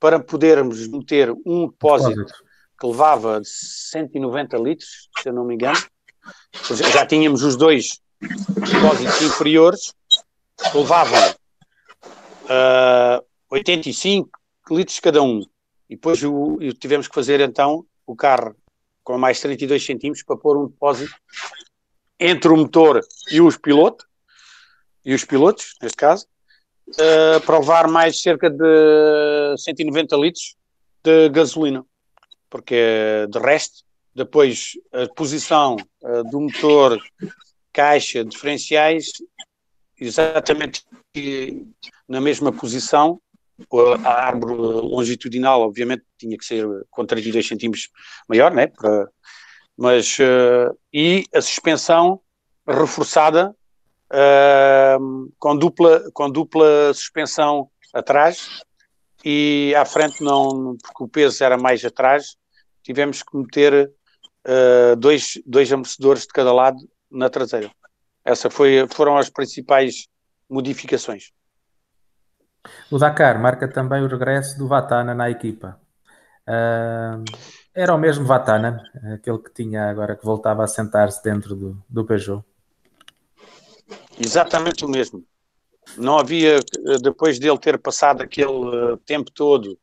para podermos meter um depósito que levava 190 litros, se eu não me engano. Já tínhamos os dois depósitos inferiores que levavam 85 litros cada um. E depois tivemos que fazer então o carro com mais 32 centímetros para pôr um depósito entre o motor e os pilotos, neste caso, para levar mais cerca de 190 litros de gasolina. Porque de resto, depois a posição do motor, caixa, diferenciais, exatamente na mesma posição. A árvore longitudinal, obviamente, tinha que ser com 32 centímetros maior, né? E a suspensão reforçada com dupla suspensão atrás, e à frente não, porque o peso era mais atrás, tivemos que meter dois amortecedores de cada lado na traseira. Essas foram as principais modificações. O Dakar marca também o regresso do Vatana na equipa. Era o mesmo Vatana, aquele que tinha agora, que voltava a sentar-se dentro do Peugeot? Exatamente o mesmo. Não havia, depois dele ter passado aquele tempo todo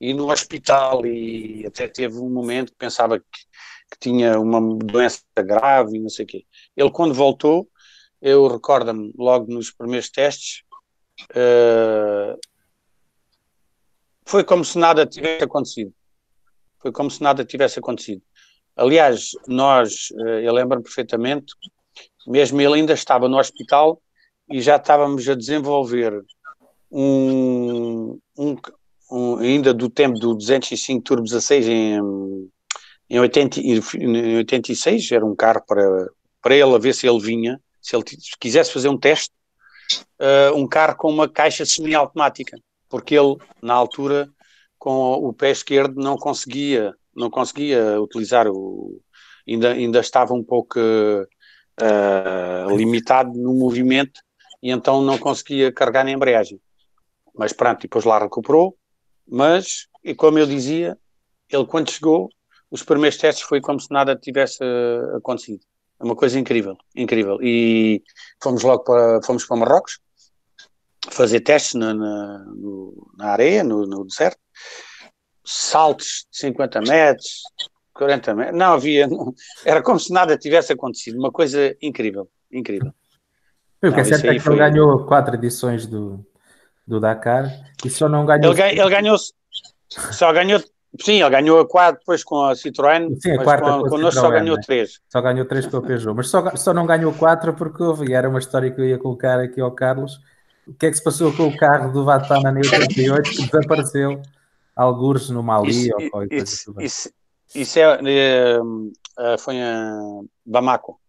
e no hospital, e até teve um momento que pensava que tinha uma doença grave e não sei o quê. Ele, quando voltou, eu recordo-me logo nos primeiros testes, foi como se nada tivesse acontecido. Aliás, eu lembro-me perfeitamente, mesmo ele ainda estava no hospital e já estávamos a desenvolver ainda do tempo do 205 Turbo 16 em 86, era um carro para ele, a ver se ele vinha, se ele quisesse fazer um teste, um carro com uma caixa semiautomática, porque ele, na altura, com o pé esquerdo não conseguia utilizar ainda estava um pouco limitado no movimento, e então não conseguia carregar na embreagem. Mas pronto, depois lá recuperou, mas, e como eu dizia, ele quando chegou, os primeiros testes foi como se nada tivesse acontecido. É uma coisa incrível. E fomos para Marrocos fazer testes na areia, no deserto, saltos de 50 metros, 40 metros, não havia, era como se nada tivesse acontecido, uma coisa incrível. O que é certo é que ele ganhou 4 edições do Dakar e só não ganhou... Ele ganhou a 4 depois com a Citroën, sim, mas connosco só ganhou 3. Só ganhou 3 com a Peugeot, mas só não ganhou 4 porque houve, e era uma história que eu ia colocar aqui ao Carlos. O que é que se passou com o carro do Vatana em 88 que desapareceu, algures no Mali ou qualquer coisa? Isso foi a Bamako,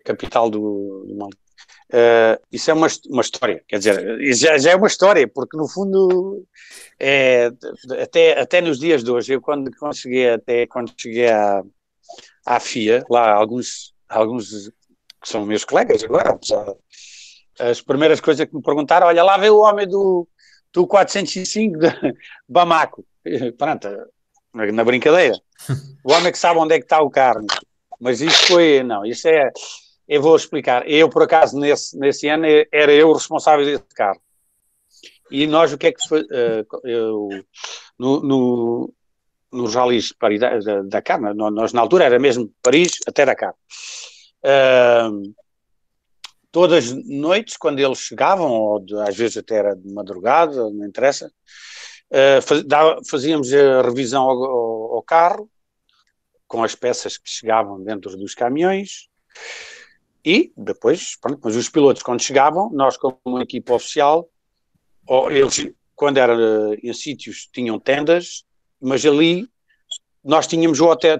capital do Mali. Isso é uma história, quer dizer, já é uma história, porque no fundo, até nos dias de hoje, eu quando cheguei à FIA, lá alguns que são meus colegas agora, as primeiras coisas que me perguntaram, olha, lá veio o homem do 405 de Bamako, pronto, na brincadeira, o homem que sabe onde é que está o carro, mas eu vou explicar, eu por acaso nesse ano era eu o responsável desse carro, e nós o que é que nos rallies de Paris, Dakar, nós na altura era mesmo Paris até Dakar, todas as noites quando eles chegavam, ou às vezes até era de madrugada, não interessa, fazíamos a revisão ao carro, com as peças que chegavam dentro dos caminhões, e depois, pronto, mas os pilotos quando chegavam, nós como uma equipa oficial, eles quando eram em sítios tinham tendas, mas ali nós tínhamos um hotel,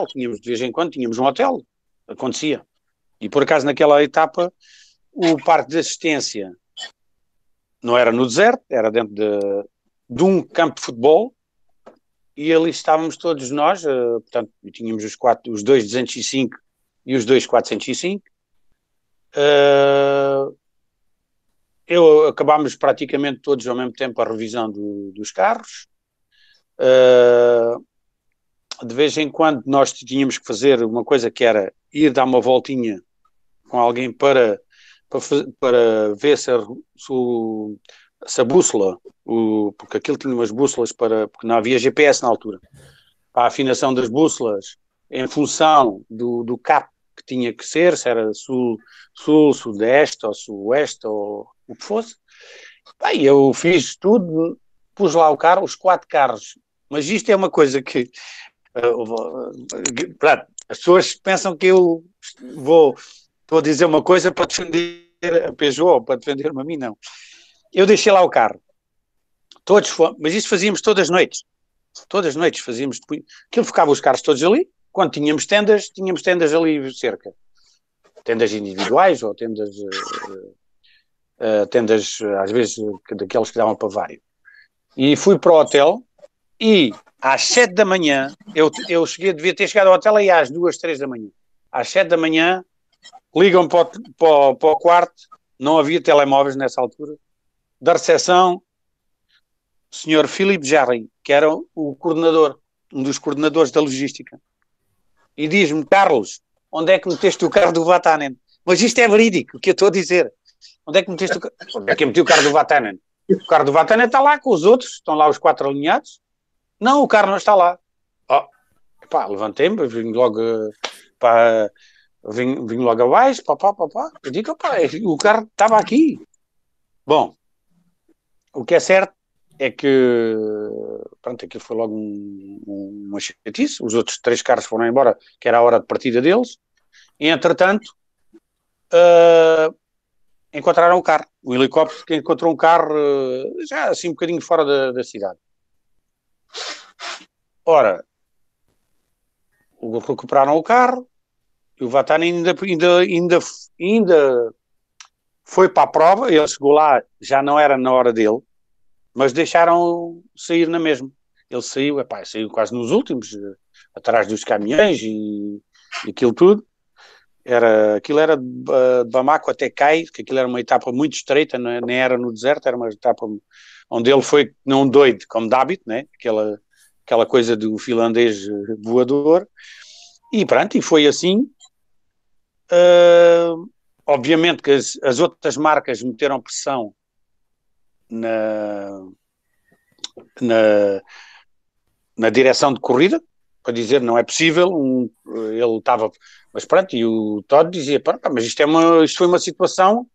de vez em quando tínhamos um hotel, acontecia. E por acaso naquela etapa o parque de assistência não era no deserto, era dentro de um campo de futebol, e ali estávamos todos nós, portanto tínhamos os dois 205 e os dois 405. Acabámos praticamente todos ao mesmo tempo a revisão dos carros. De vez em quando nós tínhamos que fazer uma coisa que era ir dar uma voltinha com alguém para ver se a bússola, porque aquilo tinha umas bússolas porque não havia GPS na altura, para a afinação das bússolas em função do cap que tinha que ser, se era sul, sudeste ou suoeste ou o que fosse. Bem, eu fiz tudo, pus lá o carro, os 4 carros, mas isto é uma coisa que as pessoas pensam que eu estou a dizer uma coisa para defender a Peugeot ou para defender-me a mim, não. Eu deixei lá o carro, mas isso fazíamos todas as noites fazíamos, aquilo ficava os carros todos ali, quando tínhamos tendas ali cerca, tendas individuais ou tendas às vezes daqueles que davam para vários, e fui para o hotel, e às 7 da manhã, eu devia ter chegado ao hotel aí às 2, 3 da manhã, às 7 da manhã ligam para o quarto, não havia telemóveis nessa altura, da recepção, o senhor Philippe Jarry, que era o coordenador, um dos coordenadores da logística, e diz-me: Carlos, onde é que meteste o carro do Vatanen? Mas isto é verídico, o que eu estou a dizer. Onde é que meteste o carro? Onde é que eu meti o carro do Vatanen? O carro do Vatanen está lá com os outros, estão lá os 4 alinhados. Não, o carro não está lá. Levantei-me, vim logo abaixo, eu digo, o carro estava aqui. Bom, o que é certo é que, pronto, aquilo foi logo uma chatice, os outros 3 carros foram embora, que era a hora de partida deles, e entretanto encontraram o carro, o helicóptero que encontrou um carro já assim um bocadinho fora da cidade. Ora, recuperaram o carro, e o Vatanen ainda foi para a prova, ele chegou lá, já não era na hora dele, mas deixaram sair na mesma. Ele saiu quase nos últimos, atrás dos caminhões e aquilo tudo. Aquilo era de Bamako até Cai, que aquilo era uma etapa muito estreita, nem era no deserto, era uma etapa onde ele foi não doido, como de hábito, né? Aquela coisa do finlandês voador. E pronto, e foi assim. Obviamente que as outras marcas meteram pressão na direção de corrida, para dizer não é possível, ele estava, mas pronto, e o Todd dizia, mas isto foi uma situação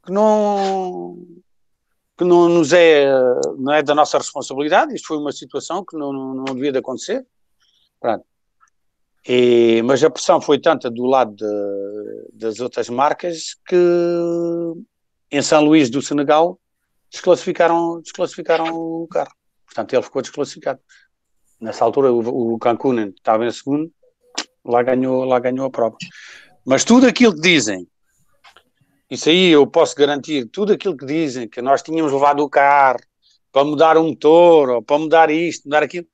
que não é da nossa responsabilidade, isto foi uma situação que não devia de acontecer, pronto. Mas a pressão foi tanta do lado das outras marcas que em São Luís do Senegal desclassificaram o carro. Portanto, ele ficou desclassificado. Nessa altura, o Cancún estava em segundo, lá ganhou a prova. Mas tudo aquilo que dizem Isso aí eu posso garantir, tudo aquilo que dizem, que nós tínhamos levado o carro para mudar o motor, ou para mudar isto, mudar aquilo,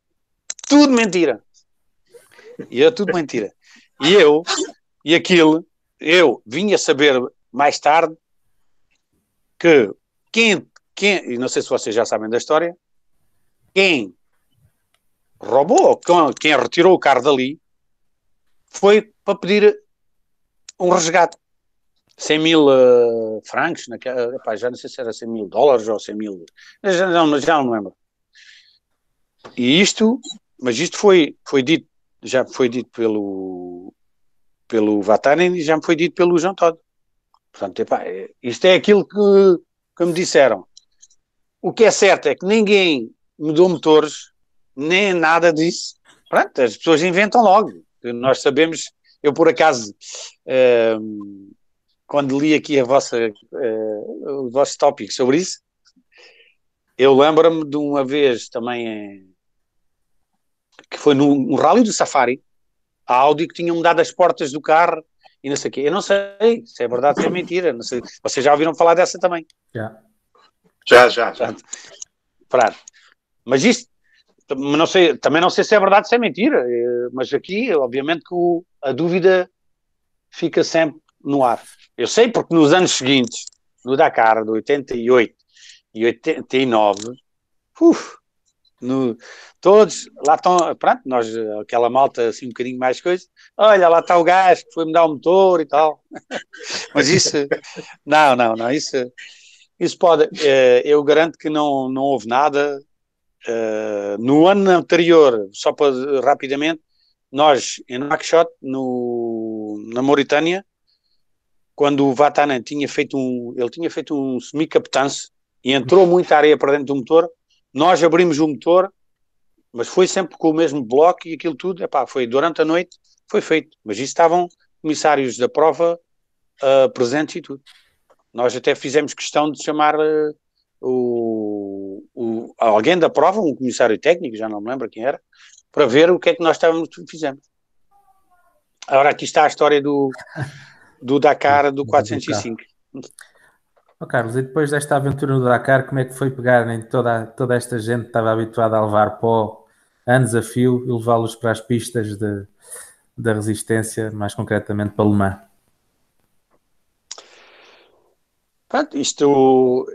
tudo mentira. E é tudo mentira. Eu vim a saber mais tarde que quem, e não sei se vocês já sabem da história, quem roubou, quem retirou o carro dali, foi para pedir um resgate. 100 mil francos, já não sei se era 100 mil dólares ou 100 mil, já não me lembro. E isto foi dito, já foi dito pelo Vatanen e já me foi dito pelo João Todt. Portanto, isto é aquilo que me disseram. O que é certo é que ninguém mudou motores, nem nada disso. Pronto, as pessoas inventam logo. Nós sabemos, eu por acaso, quando li aqui o vosso tópico sobre isso, eu lembro-me de uma vez também, que foi no Rally do Safari, a Audi que tinha mudado as portas do carro e não sei o quê. Eu não sei se é verdade ou se é mentira. Não sei. Vocês já ouviram falar dessa também? Já. Pronto. Mas isto, não sei, também não sei se é verdade ou se é mentira. Mas aqui, obviamente, que a dúvida fica sempre no ar. Eu sei porque nos anos seguintes, no Dakar de 88 e 89, todos lá estão, pronto, nós, aquela malta assim um bocadinho mais coisa, olha, lá está o gajo que foi mudar o motor e tal. Mas isso, não, isso pode, eu garanto que não houve nada. No ano anterior, só para rapidamente, nós em Nouakchott, na Mauritânia, quando o Vatanen tinha feito um semi-captance e entrou muita areia para dentro do motor, nós abrimos o motor, mas foi sempre com o mesmo bloco e aquilo tudo, foi durante a noite, foi feito. Mas isso estavam comissários da prova presentes e tudo. Nós até fizemos questão de chamar alguém da prova, um comissário técnico, já não me lembro quem era, para ver o que é que nós fizemos. Agora aqui está a história do Dakar do 405. Carlos, e depois desta aventura no Dakar, como é que foi pegar em toda esta gente que estava habituada a levar pó anos a fio e levá-los para as pistas da resistência, mais concretamente para Le Mans? Pronto, isto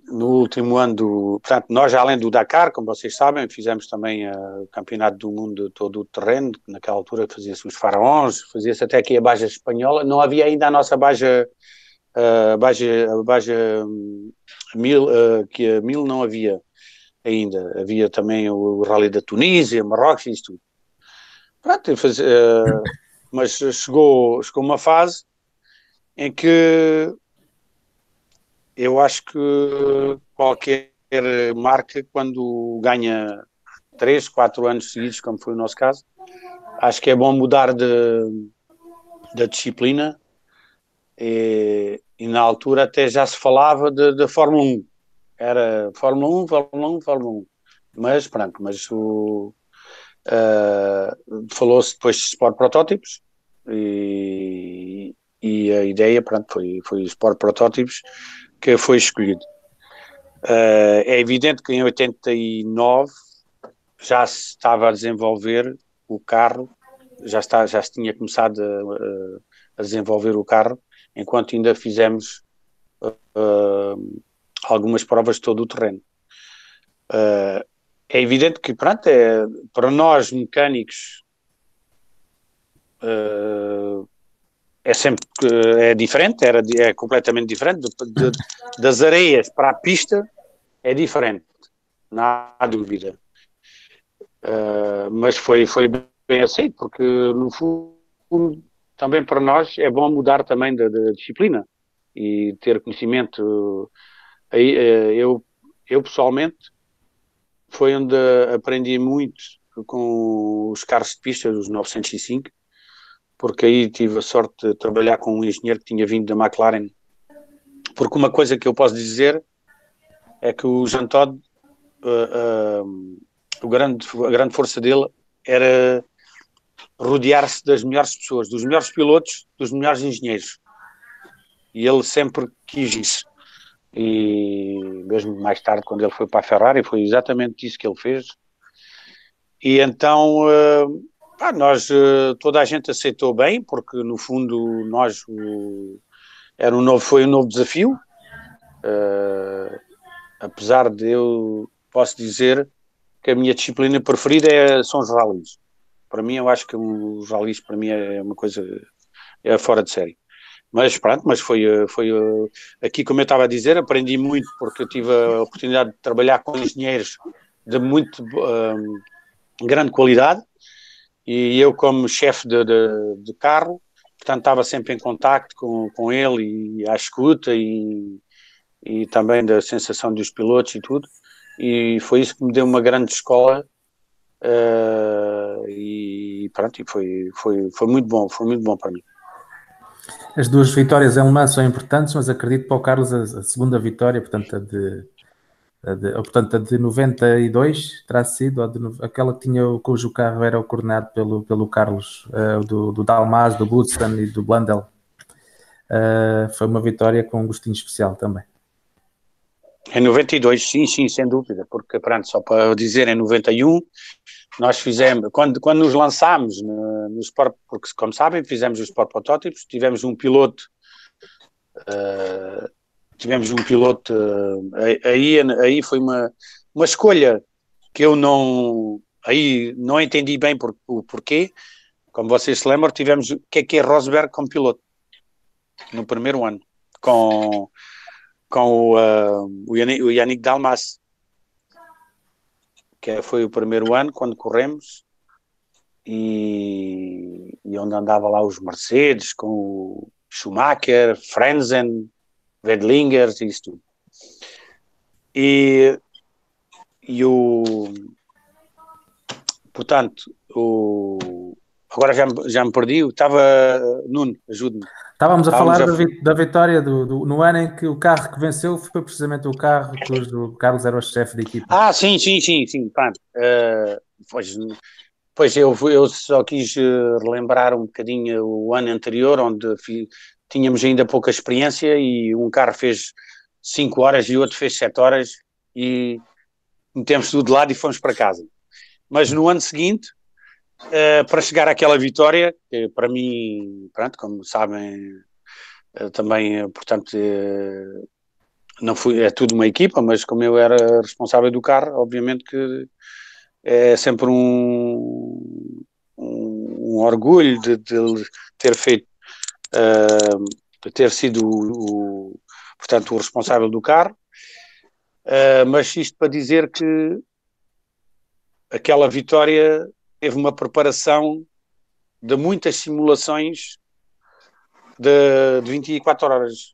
no último ano portanto, nós além do Dakar, como vocês sabem, fizemos também o campeonato do mundo todo o terreno, naquela altura fazia-se os faraós, fazia-se até aqui a Baja Espanhola, não havia ainda a nossa Baja 1000, que a 1000 não havia ainda, havia também o Rally da Tunísia, Marrocos e isso tudo. Pronto, mas chegou uma fase em que eu acho que qualquer marca, quando ganha 3, 4 anos seguidos, como foi o nosso caso, acho que é bom mudar da disciplina e na altura até já se falava da Fórmula 1. Era Fórmula 1, Fórmula 1, Fórmula 1. Mas pronto, falou-se depois de Sport Protótipos e a ideia, pronto, foi Sport Protótipos que foi escolhido. É evidente que em 89 já se estava a desenvolver o carro, já se tinha começado a desenvolver o carro, enquanto ainda fizemos algumas provas de todo o terreno. É evidente que, pronto, para nós mecânicos é diferente, é completamente diferente, das areias para a pista é diferente, não há dúvida. Mas foi bem aceito, porque no fundo também para nós é bom mudar também da disciplina e ter conhecimento. Eu pessoalmente foi onde aprendi muito com os carros de pista, os 905, porque aí tive a sorte de trabalhar com um engenheiro que tinha vindo da McLaren. Porque uma coisa que eu posso dizer é que o Jean Todt, a grande força dele era rodear-se das melhores pessoas, dos melhores pilotos, dos melhores engenheiros. E ele sempre quis isso. E mesmo mais tarde, quando ele foi para a Ferrari, foi exatamente isso que ele fez. E então, toda a gente aceitou bem, porque no fundo foi um novo desafio. Apesar de eu posso dizer que a minha disciplina preferida são os rallies. Para mim, eu acho que os rallies para mim é uma coisa fora de série. Mas pronto, foi aqui, como eu estava a dizer, aprendi muito, porque eu tive a oportunidade de trabalhar com engenheiros de muito grande qualidade, e eu, como chefe de carro, portanto estava sempre em contacto com ele e à escuta, e também da sensação dos pilotos e tudo, e foi isso que me deu uma grande escola, e pronto, e foi muito bom para mim. As duas vitórias em Le Mans são importantes, mas acredito para o Carlos a segunda vitória, portanto a de 92 terá sido aquela que cujo carro era coordenado pelo Carlos, do Dalmas, do Goodson e do Blundell. Foi uma vitória com um gostinho especial também. Em 92, sim, sem dúvida, porque pronto, só para dizer, em 91 nós fizemos, quando nos lançámos no Sport, porque como sabem, fizemos os Sport Protótipos, tivemos um piloto, aí foi uma escolha que eu não entendi bem o porquê. Como vocês se lembram, tivemos o que é Rosberg como piloto no primeiro ano, com o Yannick Dalmas, que foi o primeiro ano quando corremos, e onde andava lá os Mercedes com o Schumacher, Frenzen, Wedlingers e isso tudo. Agora já me perdi. Nuno, ajude-me. Estávamos a falar da vitória no ano em que o carro que venceu foi precisamente o carro cujo Carlos era o chefe de equipa. Sim. Pronto. Pois eu só quis relembrar um bocadinho o ano anterior, onde tínhamos ainda pouca experiência, e um carro fez 5 horas e o outro fez 7 horas, e metemos tudo de lado e fomos para casa. Mas no ano seguinte, para chegar àquela vitória, que para mim, pronto, como sabem, também, portanto, não é tudo uma equipa, mas como eu era responsável do carro, obviamente que é sempre um orgulho de ter feito, de ter sido portanto, o responsável do carro, mas isto para dizer que aquela vitória teve uma preparação de muitas simulações de 24 horas.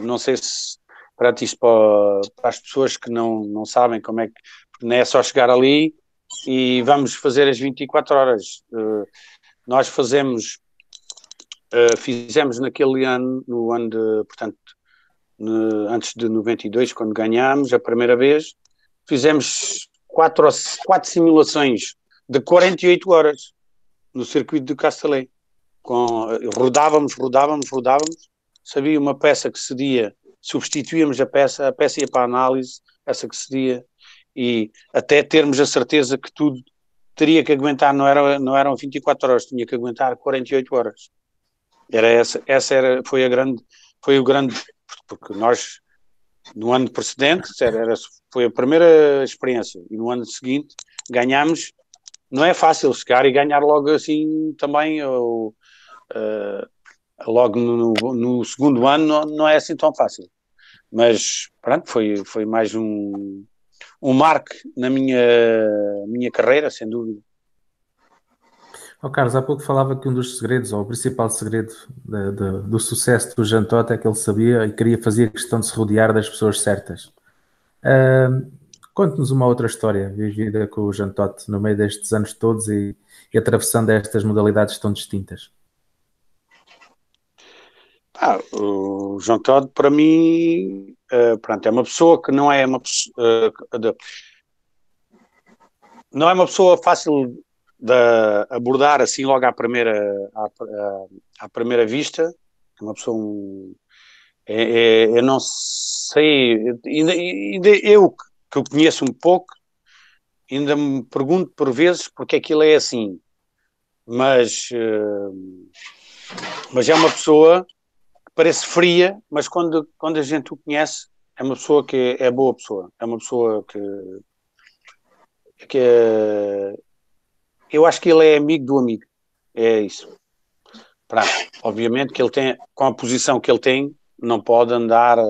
Não sei se para as pessoas que não sabem como é que, não é só chegar ali e vamos fazer as 24 horas. Nós fizemos naquele ano, no ano portanto, antes de 92, quando ganhámos a primeira vez, fizemos 4 simulações de 48 horas no circuito de Castellet. Rodávamos, sabia uma peça que cedia, substituíamos a peça ia para a análise, essa que cedia, e até termos a certeza que tudo teria que aguentar, não eram 24 horas, tinha que aguentar 48 horas. Foi o grande, porque nós no ano precedente foi a primeira experiência, e no ano seguinte ganhámos. Não é fácil chegar e ganhar logo assim também, logo no segundo ano não é assim tão fácil. Mas pronto, foi mais um marco na minha carreira, sem dúvida. Carlos, há pouco falava que um dos segredos, ou o principal segredo do sucesso do Jean Todt é que ele sabia e queria fazer questão de se rodear das pessoas certas. Conte-nos uma outra história vivida com o Jean Todt no meio destes anos todos e atravessando estas modalidades tão distintas. O Jean Todt, para mim, pronto, é uma pessoa que não é uma pessoa fácil abordar assim logo à primeira vista, uma pessoa, eu não sei, ainda eu que o conheço um pouco, ainda me pergunto por vezes porque é que ele é assim, mas é uma pessoa que parece fria, mas quando a gente o conhece, é uma pessoa que é boa pessoa, é uma pessoa que eu acho que ele é amigo do amigo, é isso. Pronto, obviamente que ele tem, com a posição que ele tem, não pode andar a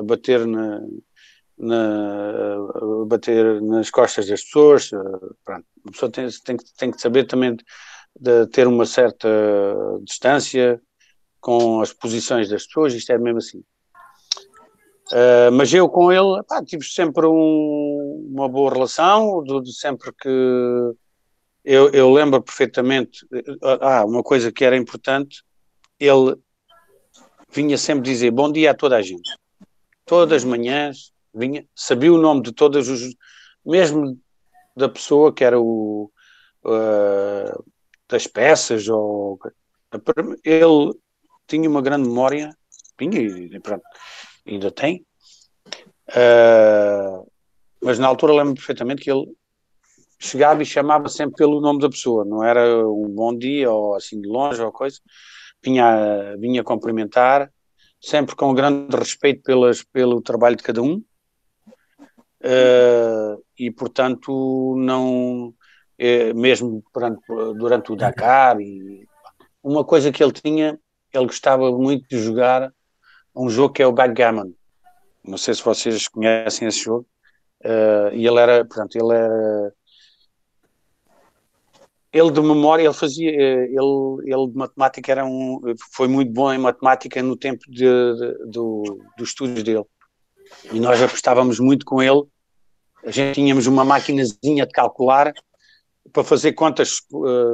bater a bater nas costas das pessoas. Pronto. A pessoa tem que saber também de ter uma certa distância com as posições das pessoas, isto é mesmo assim. Mas eu com ele, tive sempre uma boa relação, sempre que eu lembro perfeitamente, uma coisa que era importante, ele vinha sempre dizer bom dia a toda a gente, todas as manhãs, sabia o nome de todas mesmo da pessoa que era das peças, ele tinha uma grande memória, e pronto, ainda tem, mas na altura lembro perfeitamente que ele chegava e chamava sempre pelo nome da pessoa, não era um bom dia ou assim de longe ou coisa, vinha cumprimentar, sempre com grande respeito pelo trabalho de cada um, e portanto não, mesmo durante o Dakar, e uma coisa que ele tinha, ele gostava muito de jogar um jogo que é o backgammon, não sei se vocês conhecem esse jogo, e ele de memória, ele fazia, ele de matemática foi muito bom em matemática no tempo dos estudos dele. E nós apostávamos muito com ele. A gente tínhamos uma maquinazinha de calcular para fazer contas,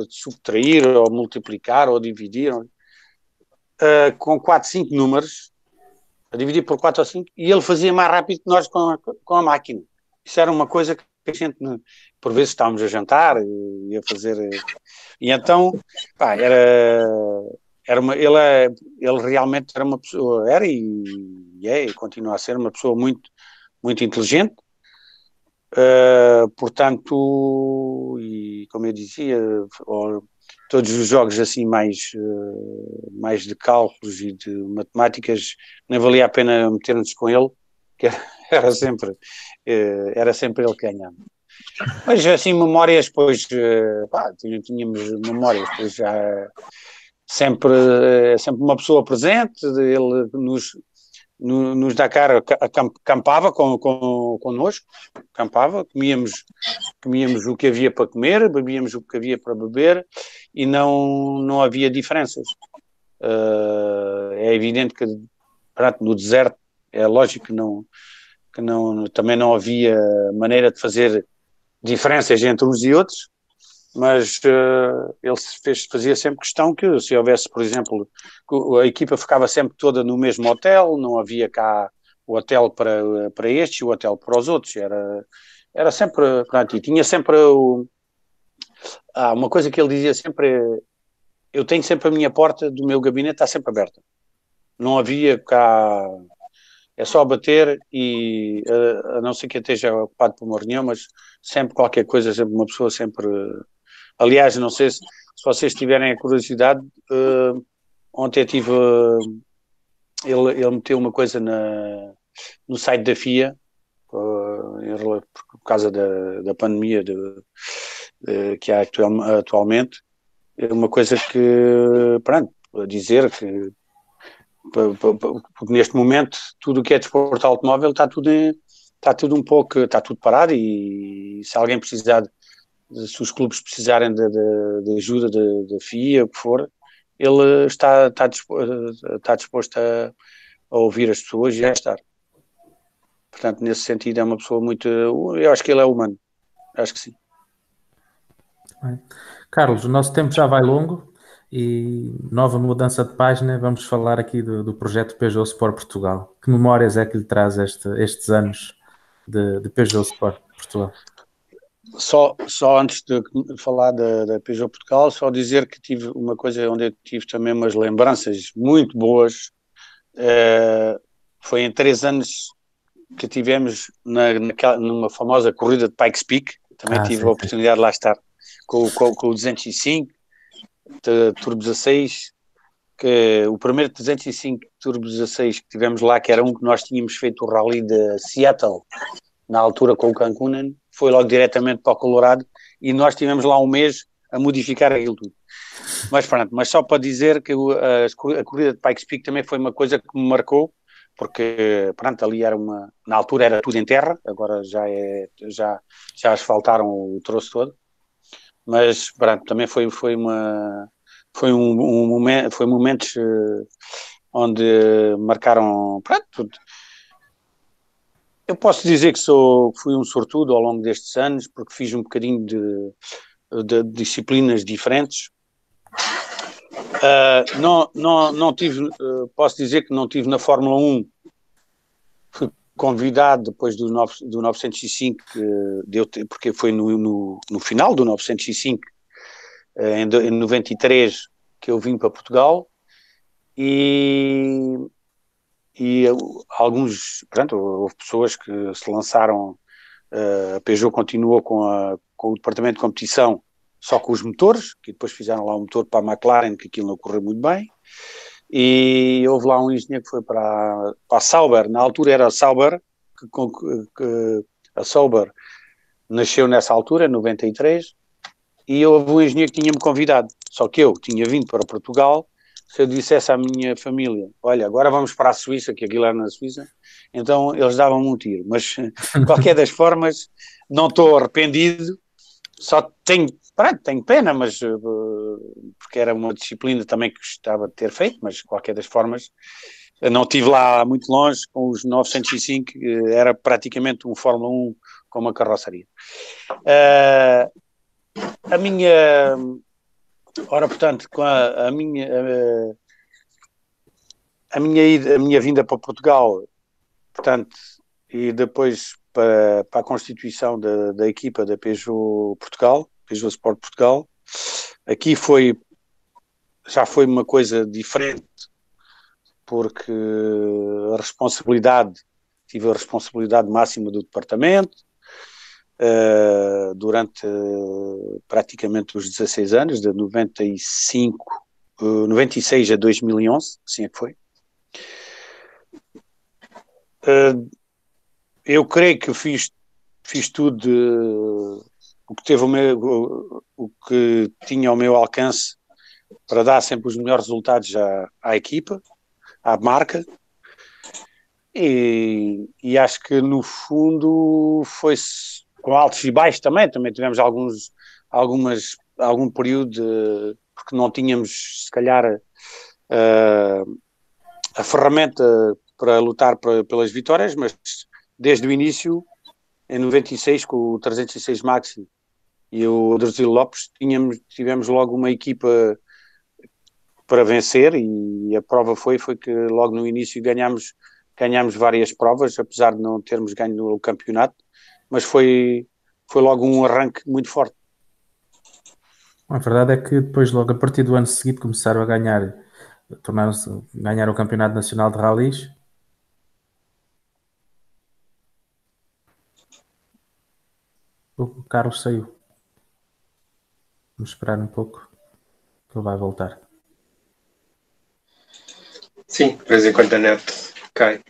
subtrair ou multiplicar ou dividir, com 4, 5 números, a dividir por 4 ou 5, e ele fazia mais rápido que nós com a máquina. Isso era uma coisa que a gente, por vezes estávamos a jantar e a fazer, e então ele realmente era uma pessoa, e continua a ser uma pessoa muito, muito inteligente, portanto, e como eu dizia, todos os jogos assim mais de cálculos e de matemáticas, nem valia a pena meter-nos com ele, que era sempre ele que ganhava. Mas assim, memórias, pois, tínhamos memórias, pois já sempre uma pessoa presente, ele nos Dakar campava connosco, comíamos o que havia para comer, bebíamos o que havia para beber, e não havia diferenças. É evidente que no deserto é lógico que também não havia maneira de fazer diferenças entre uns e outros, mas ele fazia sempre questão que, se houvesse, por exemplo, a equipa ficava sempre toda no mesmo hotel, não havia cá o hotel para estes e o hotel para os outros, era sempre, e tinha sempre uma coisa que ele dizia sempre, eu tenho sempre a minha porta do meu gabinete está sempre aberta, não havia cá, é só bater e a não ser que eu esteja ocupado por uma reunião, mas sempre qualquer coisa, sempre uma pessoa sempre... Aliás, não sei se vocês tiverem a curiosidade, ontem eu tive... ele meteu uma coisa no site da FIA, por causa da pandemia que há atualmente, é uma coisa que, a dizer que porque neste momento tudo o que é desporto automóvel está tudo parado, e se alguém precisar, se os clubes precisarem de ajuda da FIA, o que for, ele está disposto a ouvir as pessoas e a estar. Portanto, nesse sentido é uma pessoa muito... Eu acho que ele é humano. Acho que sim. Carlos, o nosso tempo já vai longo e nova mudança de página, vamos falar aqui do projeto Peugeot Sport Portugal. Que memórias é que lhe traz estes anos de Peugeot Sport Portugal? Só antes de falar da Peugeot Portugal, só dizer que tive uma coisa onde eu tive também umas lembranças muito boas. Foi em 3 anos que tivemos numa famosa corrida de Pikes Peak. Também tive a oportunidade de lá estar com o 205 Turbo 16, que o primeiro 205 Turbo 16 que tivemos lá, que era um que nós tínhamos feito o rally de Seattle, na altura com o Cancunen, foi logo diretamente para o Colorado, e nós tivemos lá um mês a modificar aquilo tudo. Mas pronto, mas só para dizer que a corrida de Pikes Peak também foi uma coisa que me marcou, porque pronto, ali na altura era tudo em terra, agora já asfaltaram o troço todo, mas pronto, também foi momentos onde marcaram, pronto. Eu posso dizer que fui um sortudo ao longo destes anos, porque fiz um bocadinho de disciplinas diferentes. Não tive, posso dizer que não tive na Fórmula 1. Fui convidado depois do 905, porque foi no final do 905, em 93, que eu vim para Portugal, e houve pessoas que se lançaram. A Peugeot continuou com o departamento de competição, só com os motores, que depois fizeram lá um motor para a McLaren, que aquilo não correu muito bem, e houve lá um engenheiro que foi para a Sauber. Na altura era a Sauber, que a Sauber nasceu nessa altura, em 93, e houve um engenheiro que tinha-me convidado, só que eu tinha vindo para Portugal. Se eu dissesse à minha família, olha, agora vamos para a Suíça, que aquilo era na Suíça, então eles davam-me um tiro. Mas, de qualquer das formas, não estou arrependido, só tenho pena, mas porque era uma disciplina também que gostava de ter feito, mas, de qualquer das formas, não estive lá muito longe. Com os 905, era praticamente um Fórmula 1 com uma carroceria. A minha... Ora, portanto, com a minha vinda para Portugal, portanto, e depois para a constituição da equipa da Peugeot Portugal, Peugeot Sport Portugal, aqui já foi uma coisa diferente, porque tive a responsabilidade máxima do departamento, durante praticamente os 16 anos, de 96 a 2011, assim é que foi. Eu creio que fiz tudo o que tinha ao meu alcance para dar sempre os melhores resultados à equipa, à marca, e acho que no fundo foi-se com altos e baixos também tivemos algum período, porque não tínhamos, se calhar, a ferramenta para lutar pelas vitórias, mas desde o início, em 96, com o 306 Maxi e o Druzilo Lopes, tivemos logo uma equipa para vencer, e a prova foi que logo no início ganhámos várias provas, apesar de não termos ganho o campeonato, mas foi logo um arranque muito forte. A verdade é que depois, logo a partir do ano seguinte, começaram a ganhar o Campeonato Nacional de Rallys. O Carlos saiu. Vamos esperar um pouco, que ele vai voltar. Sim, de vez em quando a net cai.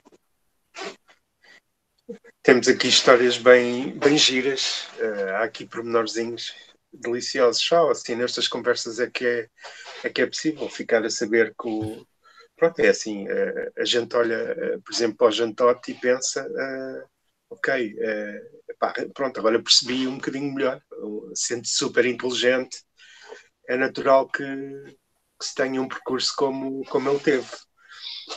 Temos aqui histórias bem giras, há aqui pormenorzinhos deliciosos. Só assim, nestas conversas é que é possível ficar a saber que pronto, é assim, a gente olha, por exemplo, para o Jantote e pensa, ok, pronto, agora percebi um bocadinho melhor, sente-se super inteligente, é natural que se tenha um percurso como ele teve.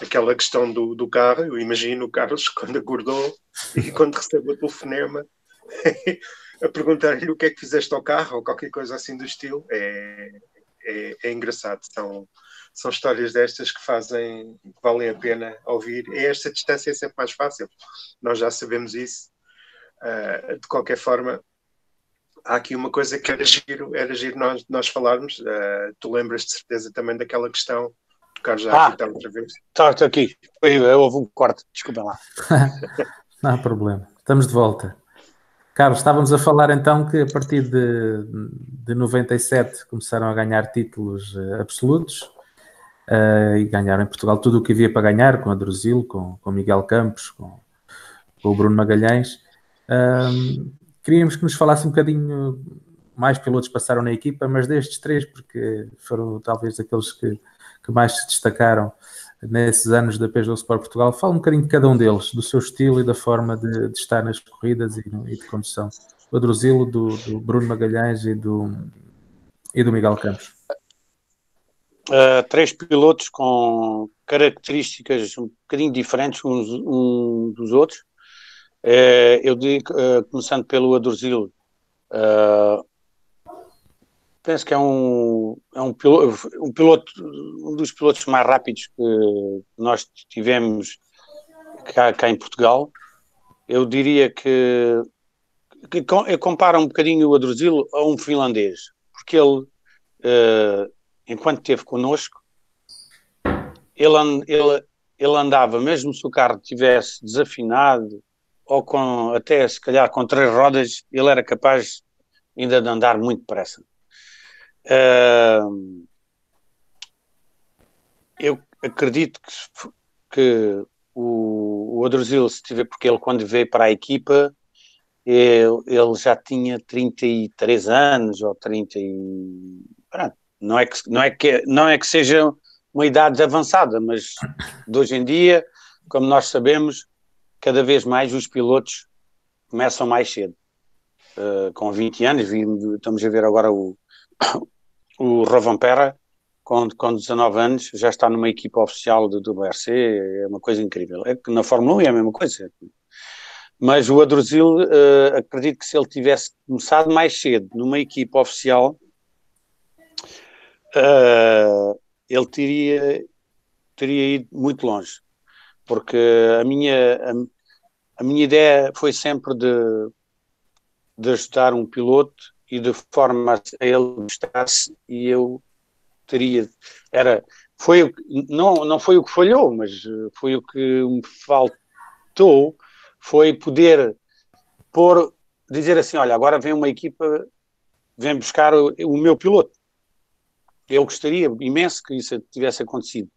Aquela questão do carro, eu imagino o Carlos quando acordou e quando recebe o telefonema a perguntar-lhe o que é que fizeste ao carro ou qualquer coisa assim do estilo. É engraçado. São histórias destas que valem a pena ouvir. A esta distância é sempre mais fácil, nós já sabemos isso. De qualquer forma, há aqui uma coisa que era giro nós falarmos. Tu lembras de certeza também daquela questão, tocar já aqui está outra vez. Está aqui, houve um corte, desculpem lá. Não há problema, estamos de volta. Carlos, estávamos a falar então que a partir de 97 começaram a ganhar títulos absolutos e ganharam em Portugal tudo o que havia para ganhar, com a Adrosil, com Miguel Campos, com o Bruno Magalhães. Queríamos que nos falasse um bocadinho, mais pilotos passaram na equipa, mas destes três, porque foram talvez aqueles que mais se destacaram nesses anos da Peugeot Sport Portugal. Fala um bocadinho de cada um deles, do seu estilo e da forma de estar nas corridas e de condução. Do Adrosilo, do Bruno Magalhães e do Miguel Campos. Três pilotos com características um bocadinho diferentes uns dos outros. Eu digo, começando pelo Adrosilo, penso que é um piloto, um dos pilotos mais rápidos que nós tivemos cá em Portugal. Eu diria que eu comparo um bocadinho o Adrosilo a um finlandês, porque ele, enquanto esteve connosco, ele andava, mesmo se o carro estivesse desafinado, ou até se calhar com 3 rodas, ele era capaz ainda de andar muito depressa. Eu acredito que o Adrosilo, porque ele quando veio para a equipa, ele já tinha 33 anos ou 30 e... Não é que seja uma idade avançada, mas de hoje em dia, como nós sabemos, cada vez mais os pilotos começam mais cedo. Com 20 anos, estamos a ver agora o Rovanperä, com 19 anos, já está numa equipa oficial do WRC, é uma coisa incrível. É que na Fórmula 1 é a mesma coisa. Mas o Adrosilo, acredito que se ele tivesse começado mais cedo numa equipa oficial, ele teria ido muito longe. Porque a minha ideia foi sempre de ajudar um piloto e de forma a ele gostar-se, e eu não foi o que falhou, mas foi o que me faltou, foi poder dizer assim, olha, agora vem uma equipa, vem buscar o meu piloto. Eu gostaria imenso que isso tivesse acontecido.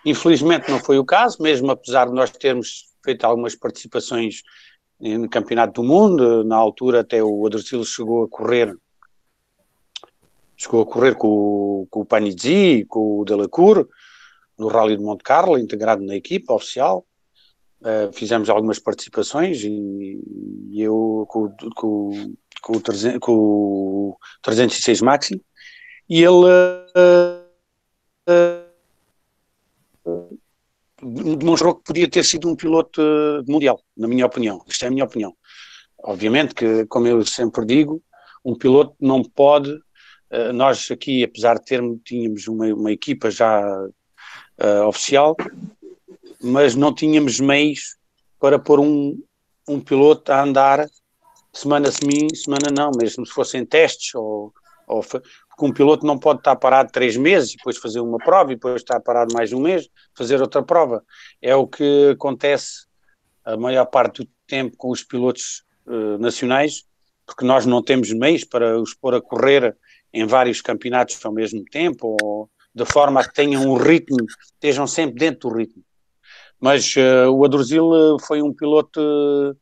Infelizmente não foi o caso, mesmo apesar de nós termos feito algumas participações no Campeonato do Mundo. Na altura até o Adrosilo chegou a correr com o Panizzi, com o Delacour, no Rally de Monte Carlo, integrado na equipa oficial. Fizemos algumas participações e eu com o 306 Maxi, e ele demonstrou que podia ter sido um piloto mundial, na minha opinião. Isto é a minha opinião. Obviamente que, como eu sempre digo, um piloto não pode... nós aqui, apesar de tínhamos uma equipa já oficial, mas não tínhamos meios para pôr um piloto a andar semana sim, semana não, mesmo se fossem testes, porque um piloto não pode estar parado 3 meses, depois fazer uma prova, e depois estar parado mais um mês, fazer outra prova. É o que acontece a maior parte do tempo com os pilotos nacionais, porque nós não temos meios para os pôr a correr em vários campeonatos ao mesmo tempo, ou de forma a que tenham um ritmo, estejam sempre dentro do ritmo. Mas o Adrosilo foi um piloto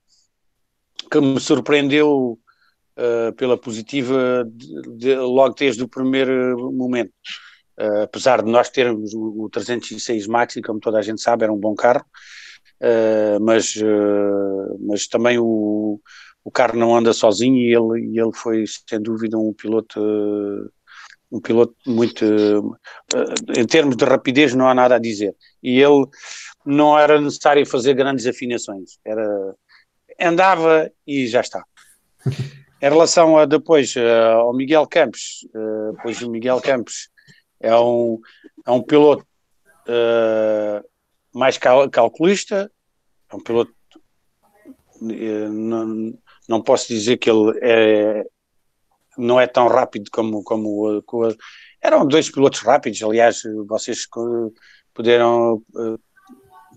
que me surpreendeu pela positiva logo desde o primeiro momento. Apesar de nós termos o 306 Maxi, como toda a gente sabe, era um bom carro, mas também o carro não anda sozinho, e ele foi, sem dúvida, um piloto muito... em termos de rapidez não há nada a dizer. E ele não era necessário fazer grandes afinações. Andava e já está. Em relação ao Miguel Campos, pois o Miguel Campos é um piloto mais calculista, é um piloto, não posso dizer que ele não é tão rápido como eram dois pilotos rápidos, aliás, vocês puderam,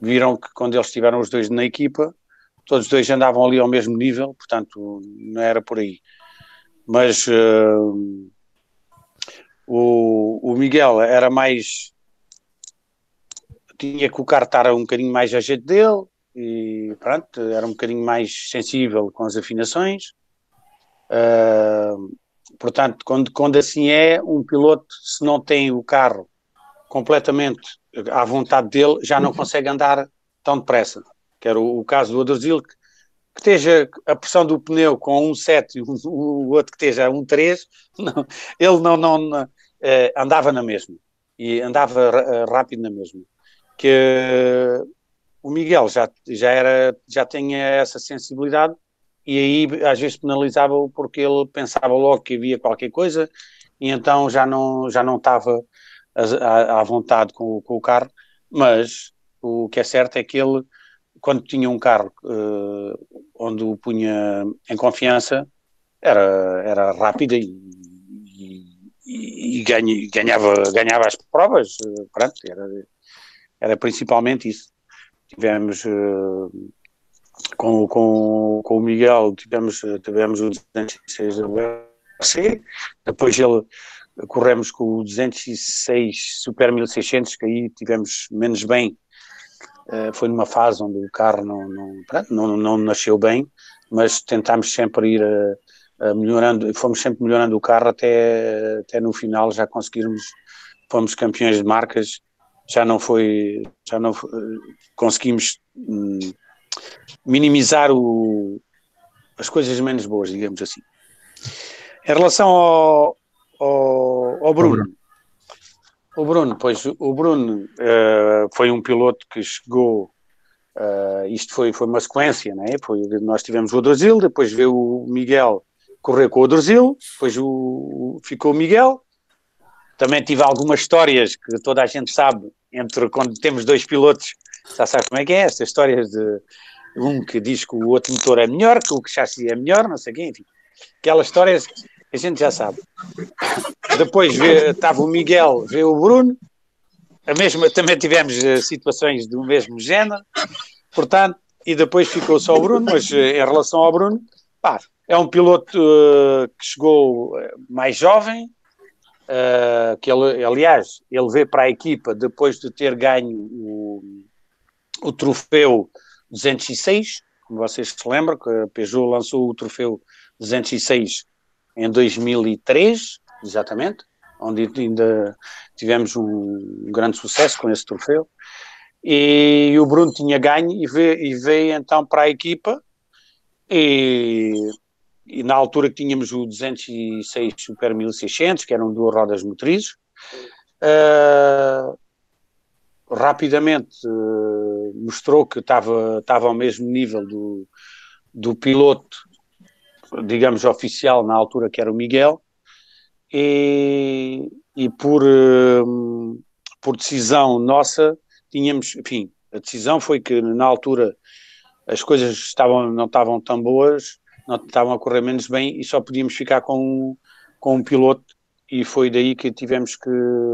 viram que quando eles estiveram os dois na equipa, todos os dois andavam ali ao mesmo nível, portanto, não era por aí. Mas o Miguel era mais... tinha que o carro estar um bocadinho mais a jeito dele, e pronto, era um bocadinho mais sensível com as afinações. Portanto, quando assim é, um piloto, se não tem o carro completamente à vontade dele, já não consegue andar tão depressa. Que era o caso do Odrzil, que esteja a pressão do pneu com 1,7 e o outro que esteja a 1,3, ele não andava na mesma. E andava rápido na mesma. Que o Miguel já tinha essa sensibilidade, e aí às vezes penalizava-o porque ele pensava logo que havia qualquer coisa, e então já não estava à vontade com o carro. Mas o que é certo é que ele, quando tinha um carro onde o punha em confiança, era rápido e ganhava as provas. Pronto, era principalmente isso. Tivemos com o Miguel, tivemos o 206 da WRC, depois corremos com o 206 Super 1600, que aí tivemos menos bem. Foi numa fase onde o carro não nasceu bem, mas tentámos sempre ir melhorando, fomos sempre melhorando o carro até no final já fomos campeões de marcas. Já não conseguimos minimizar as coisas menos boas, digamos assim. Em relação ao Bruno. O Bruno foi um piloto que chegou, isto foi uma sequência, não é? Nós tivemos o Odrzil, depois veio o Miguel correr com o Odrzil, depois ficou o Miguel. Também tive algumas histórias que toda a gente sabe, entre quando temos dois pilotos, já sabe como é que é, estas histórias de um que diz que o outro motor é melhor, que o chassi é melhor, não sei o quê, enfim. Aquelas histórias que a gente já sabe. Depois estava o Miguel, veio o Bruno, também tivemos situações do mesmo género, portanto, e depois ficou só o Bruno. Mas em relação ao Bruno, é um piloto que chegou mais jovem, que aliás, ele veio para a equipa depois de ter ganho o troféu 206, como vocês se lembram, que a Peugeot lançou o troféu 206 em 2003, exatamente, onde ainda tivemos um grande sucesso com esse troféu, e o Bruno tinha ganho e veio então para a equipa, e na altura que tínhamos o 206 Super 1600, que eram 2 rodas motrizes, rapidamente mostrou que estava ao mesmo nível do piloto, digamos, oficial na altura, que era o Miguel, e por decisão nossa tínhamos, enfim, a decisão foi que na altura as coisas não estavam tão boas, não estavam a correr menos bem, e só podíamos ficar com um piloto, e foi daí que tivemos que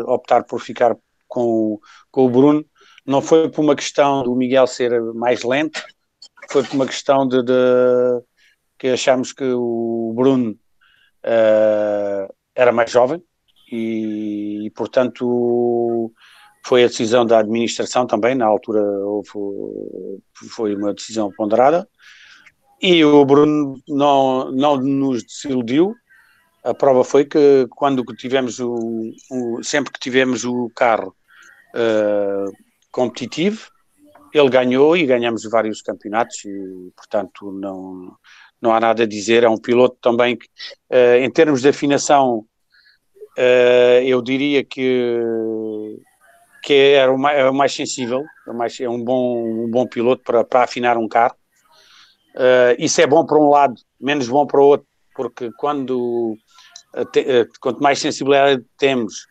optar por ficar com o Bruno. Não foi por uma questão do Miguel ser mais lento, foi por uma questão de que achámos que o Bruno era mais jovem, e portanto foi a decisão da administração também. Na altura foi uma decisão ponderada, e o Bruno não nos desiludiu. A prova foi que quando tivemos sempre que tivemos o carro competitivo, ele ganhou, e ganhamos vários campeonatos, e portanto não há nada a dizer. É um piloto também que, em termos de afinação, eu diria que era o mais sensível, é um bom piloto para afinar um carro. Isso é bom para um lado, menos bom para o outro, porque quanto mais sensibilidade temos,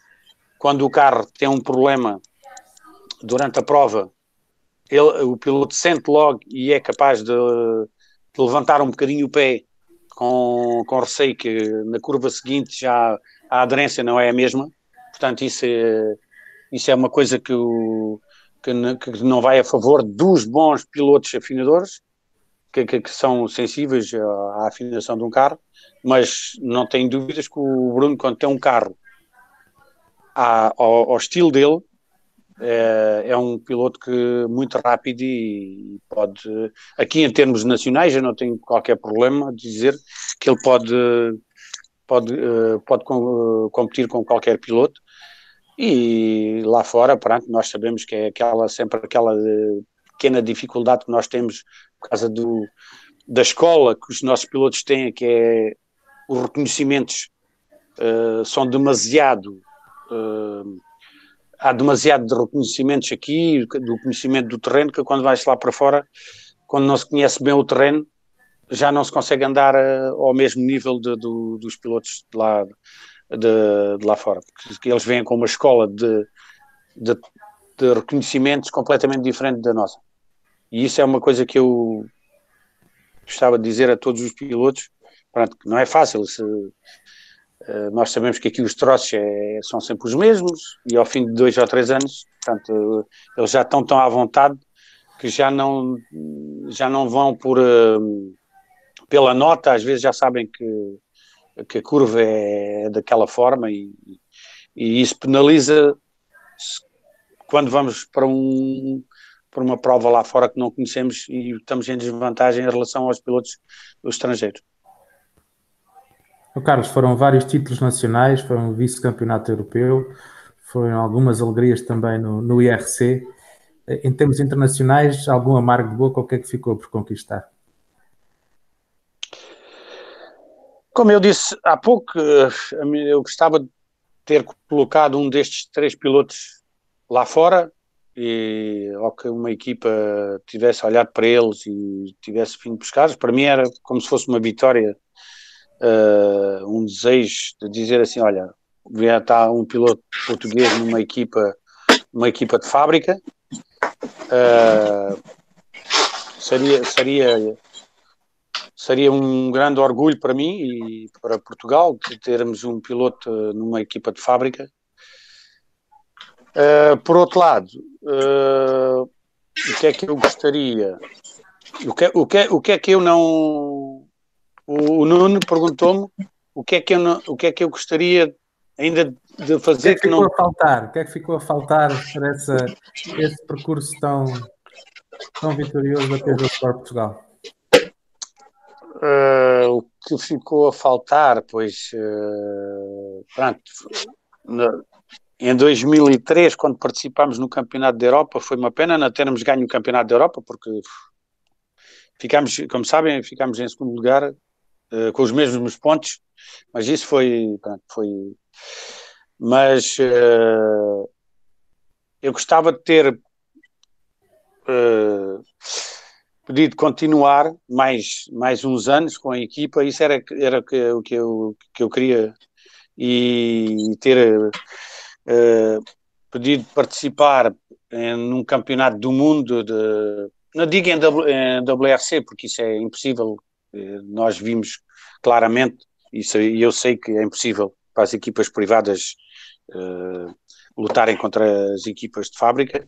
quando o carro tem um problema durante a prova, o piloto sente logo e é capaz de levantar um bocadinho o pé com receio que na curva seguinte já a aderência não é a mesma. Portanto, isso é uma coisa que não vai a favor dos bons pilotos afinadores, que são sensíveis à afinação de um carro, mas não tenho dúvidas que o Bruno, quando tem um carro ao estilo dele, é um piloto muito rápido e pode, aqui em termos nacionais, eu não tenho qualquer problema de dizer que ele pode competir com qualquer piloto. E lá fora, pronto, nós sabemos que é sempre aquela pequena dificuldade que nós temos por causa da escola que os nossos pilotos têm, que é os reconhecimentos são demasiado... há demasiado de reconhecimentos aqui, do conhecimento do terreno, que quando vais lá para fora, quando não se conhece bem o terreno, já não se consegue andar ao mesmo nível dos pilotos de lá fora, porque eles vêm com uma escola de reconhecimentos completamente diferente da nossa. E isso é uma coisa que eu gostava de dizer a todos os pilotos. Pronto, que não é fácil. Nós sabemos que aqui os troços são sempre os mesmos e ao fim de 2 ou 3 anos, portanto, eles já estão tão à vontade que já não vão pela nota, às vezes já sabem que a curva é daquela forma e isso penaliza quando vamos para uma prova lá fora que não conhecemos e estamos em desvantagem em relação aos pilotos estrangeiros. Carlos, foram vários títulos nacionais, foi um vice-campeonato europeu, foram algumas alegrias também no IRC. Em termos internacionais, algum amargo de boca, o que é que ficou por conquistar? Como eu disse há pouco, eu gostava de ter colocado um destes 3 pilotos lá fora ou que uma equipa tivesse olhado para eles e tivesse vindo buscar. Para mim era como se fosse uma vitória, um desejo de dizer assim, olha, está um piloto português numa equipa de fábrica. Seria um grande orgulho para mim e para Portugal de termos um piloto numa equipa de fábrica. Por outro lado, o que é que eu gostaria? O que é que eu não... O Nuno perguntou-me o que é que eu gostaria ainda de fazer O que é que ficou a faltar para esse percurso tão vitorioso da Peugeot Sport Portugal? O que ficou a faltar, pois, pronto, em 2003, quando participámos no Campeonato da Europa, foi uma pena não termos ganho o Campeonato da Europa, porque ficámos, como sabem, ficámos em segundo lugar, com os mesmos pontos, mas isso mas eu gostava de ter pedido continuar mais uns anos com a equipa. Isso era o que eu queria, e ter pedido participar num campeonato do mundo não digo em WRC, porque isso é impossível. Nós vimos claramente isso, e eu sei que é impossível para as equipas privadas lutarem contra as equipas de fábrica,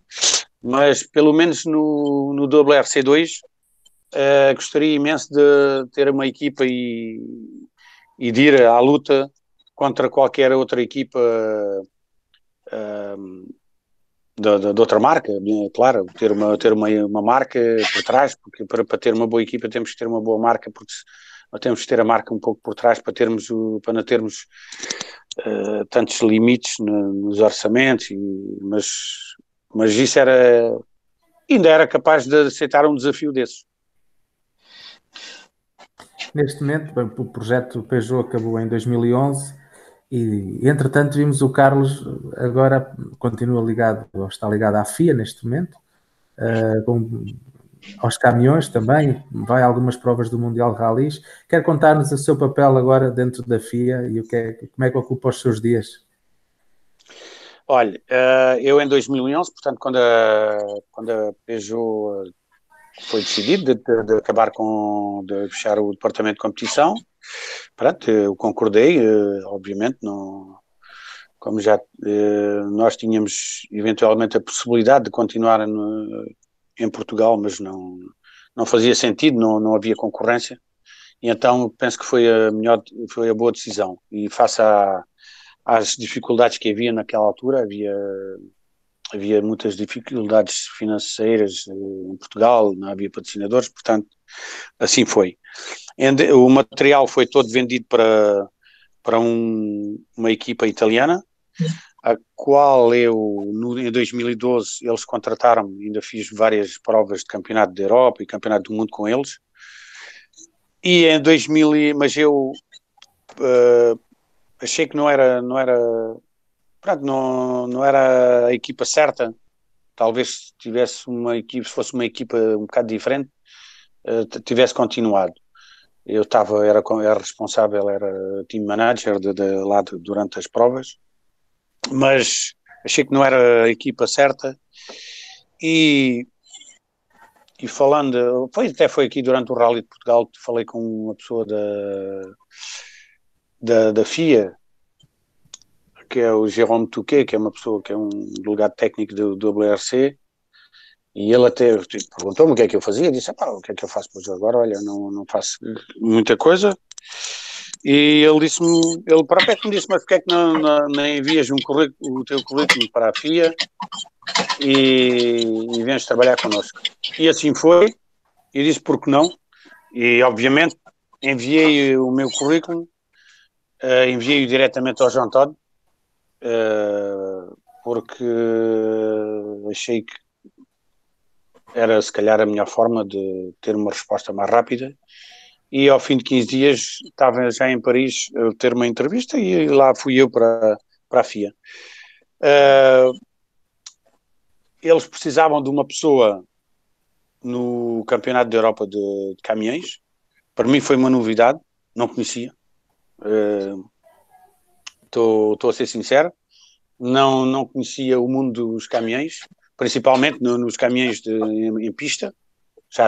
mas pelo menos no WRC2 gostaria imenso de ter uma equipa e de ir à luta contra qualquer outra equipa de outra marca, claro, ter uma marca por trás, porque para ter uma boa equipa temos que ter uma boa marca, porque temos que ter a marca um pouco por trás para não termos tantos limites nos orçamentos, mas isso ainda era capaz de aceitar um desafio desses. Neste momento, bem, o projeto Peugeot acabou em 2011 e, entretanto, vimos o Carlos agora está ligado à FIA neste momento, aos caminhões também, vai a algumas provas do Mundial de Rallys. Quer contar-nos o seu papel agora dentro da FIA e como é que ocupa os seus dias? Olha, eu em 2011, portanto, quando a Peugeot foi decidido de acabar de fechar o departamento de competição. Pronto, eu concordei, obviamente, não, como já nós tínhamos eventualmente a possibilidade de continuar em Portugal, mas não fazia sentido, não havia concorrência, e então penso que foi a boa decisão. E face às dificuldades que havia naquela altura, havia muitas dificuldades financeiras em Portugal, não havia patrocinadores, portanto, assim foi. O material foi todo vendido para uma equipa italiana, a qual em 2012, eles contrataram-me, ainda fiz várias provas de campeonato da Europa e campeonato do mundo com eles, e em 2000, mas eu achei que não era a equipa certa. Talvez tivesse se fosse uma equipa um bocado diferente, tivesse continuado. Eu era responsável, era team manager lá durante as provas, mas achei que não era a equipa certa. E falando, foi aqui durante o Rally de Portugal que falei com uma pessoa da FIA, que é o Jérôme Touquet, que é uma pessoa que é um delegado técnico do WRC, e ele até perguntou-me o que é que eu fazia, disse, o que é que eu faço? Pois agora, olha, não faço muita coisa. E ele próprio me disse, mas porque é que não envias o teu currículo para a FIA e vens trabalhar connosco? E assim foi, e disse por que não, e obviamente enviei o meu currículo, enviei-o diretamente ao João Todd, porque achei que era se calhar a melhor forma de ter uma resposta mais rápida, e ao fim de 15 dias estava já em Paris a ter uma entrevista e lá fui eu para a FIA. Eles precisavam de uma pessoa no Campeonato da Europa de caminhões. Para mim foi uma novidade, não conhecia. Estou a ser sincero, não conhecia o mundo dos caminhões, principalmente nos caminhões em pista. Já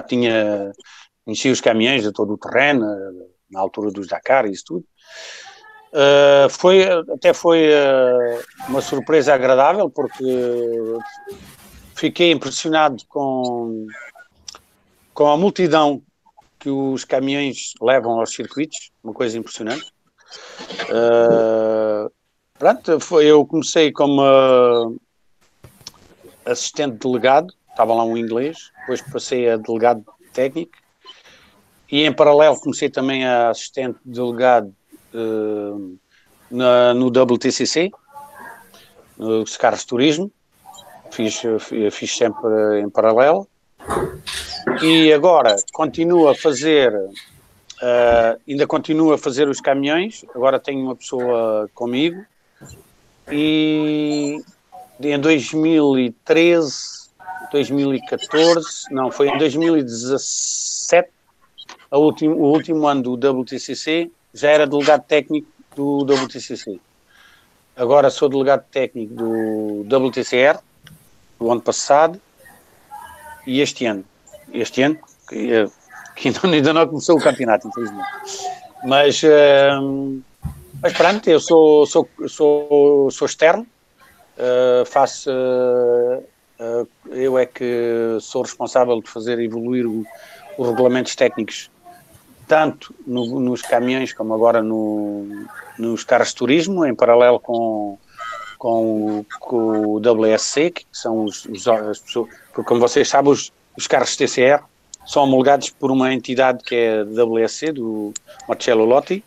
conhecia os caminhões de todo o terreno, na altura dos Dakar e isso tudo. Foi uma surpresa agradável, porque fiquei impressionado com a multidão que os caminhões levam aos circuitos, uma coisa impressionante. Eu comecei como assistente delegado, estava lá um inglês, depois passei a delegado técnico, e em paralelo comecei também a assistente delegado no WTCC, no Carros Turismo, fiz sempre em paralelo, e agora ainda continuo a fazer os caminhões. Agora tenho uma pessoa comigo, e em 2013, 2014, não, foi em 2017, o último ano do WTCC, já era delegado técnico do WTCC. Agora sou delegado técnico do WTCR, do ano passado, e este ano, que ainda não começou o campeonato, infelizmente. Mas pronto, eu sou externo, eu é que sou responsável de fazer evoluir os regulamentos técnicos, tanto nos caminhões como agora nos carros de turismo, em paralelo com o WSC, que são as pessoas, porque como vocês sabem, os carros TCR são homologados por uma entidade que é a WSC, do Marcello Lotti,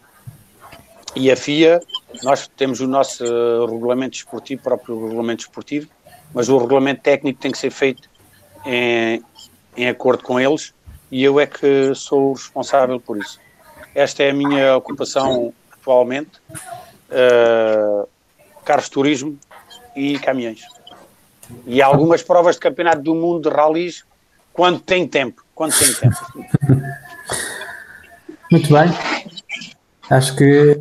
e a FIA. Nós temos o nosso regulamento esportivo, próprio regulamento esportivo, mas o regulamento técnico tem que ser feito em acordo com eles, e eu é que sou responsável por isso. Esta é a minha ocupação atualmente, carros de turismo e caminhões. E algumas provas de campeonato do mundo de rallies, quando tem tempo. Muito bem. Acho que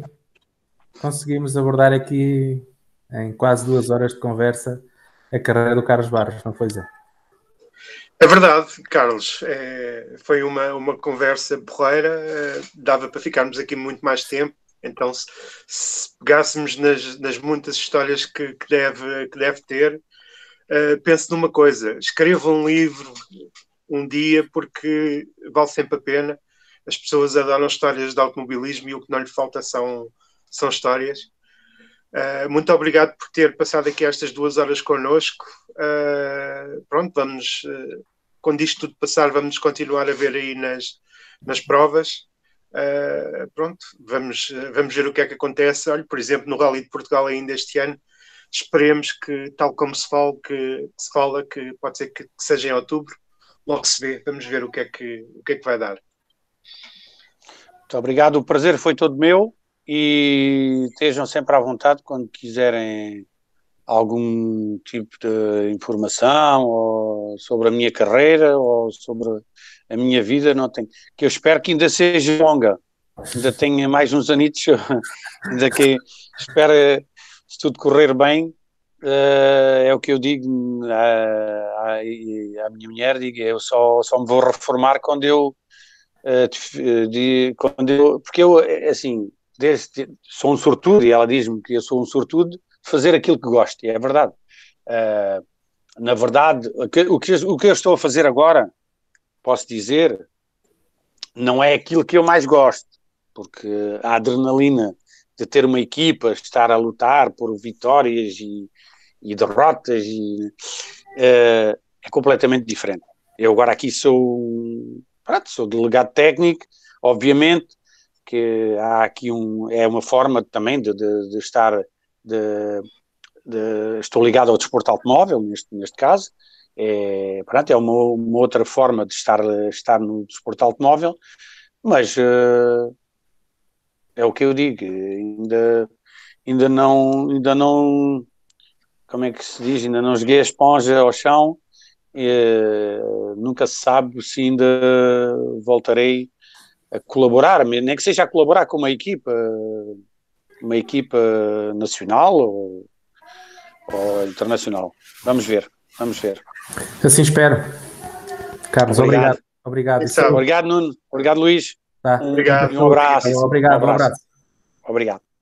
conseguimos abordar aqui, em quase 2 horas de conversa, a carreira do Carlos Barros, não foi, Zé? É verdade, Carlos. Foi uma conversa porreira, dava para ficarmos aqui muito mais tempo. Então, se pegássemos nas muitas histórias que deve ter, pense numa coisa: escreva um livro um dia, porque vale sempre a pena. As pessoas adoram histórias de automobilismo e o que não lhe falta são histórias. Muito obrigado por ter passado aqui estas 2 horas connosco. Pronto, vamos, quando isto tudo passar, vamos continuar a ver aí nas provas. Pronto, vamos ver o que é que acontece. Olha, por exemplo, no Rally de Portugal ainda este ano, esperemos que, tal como se fala, que pode ser que seja em outubro, logo se vê. Vamos ver o que é que vai dar. Muito obrigado, o prazer foi todo meu e estejam sempre à vontade quando quiserem algum tipo de informação ou sobre a minha carreira ou sobre a minha vida, não tenho, que eu espero que ainda seja longa, ainda tenha mais uns anitos, ainda que espero, se tudo correr bem, é o que eu digo à minha mulher, digo, eu só me vou reformar quando eu porque eu, assim, sou um sortudo, e ela diz-me que eu sou um sortudo de fazer aquilo que gosto, e é verdade. Na verdade, o que eu estou a fazer agora, posso dizer, não é aquilo que eu mais gosto, porque a adrenalina de ter uma equipa, estar a lutar por vitórias e derrotas, é completamente diferente. Eu agora aqui sou delegado técnico, obviamente que há aqui é uma forma também de estar, estou ligado ao desporto automóvel, neste caso, é uma outra forma de estar no desporto automóvel, mas é o que eu digo, ainda não, como é que se diz, ainda não joguei a esponja ao chão. Nunca se sabe se ainda voltarei a colaborar, nem que seja a colaborar com uma equipa nacional ou internacional. Vamos ver. Assim espero. Carlos, obrigado. Obrigado, Nuno. Obrigado, Luís. Tá. Obrigado. Um abraço. Obrigado, um abraço. Obrigado.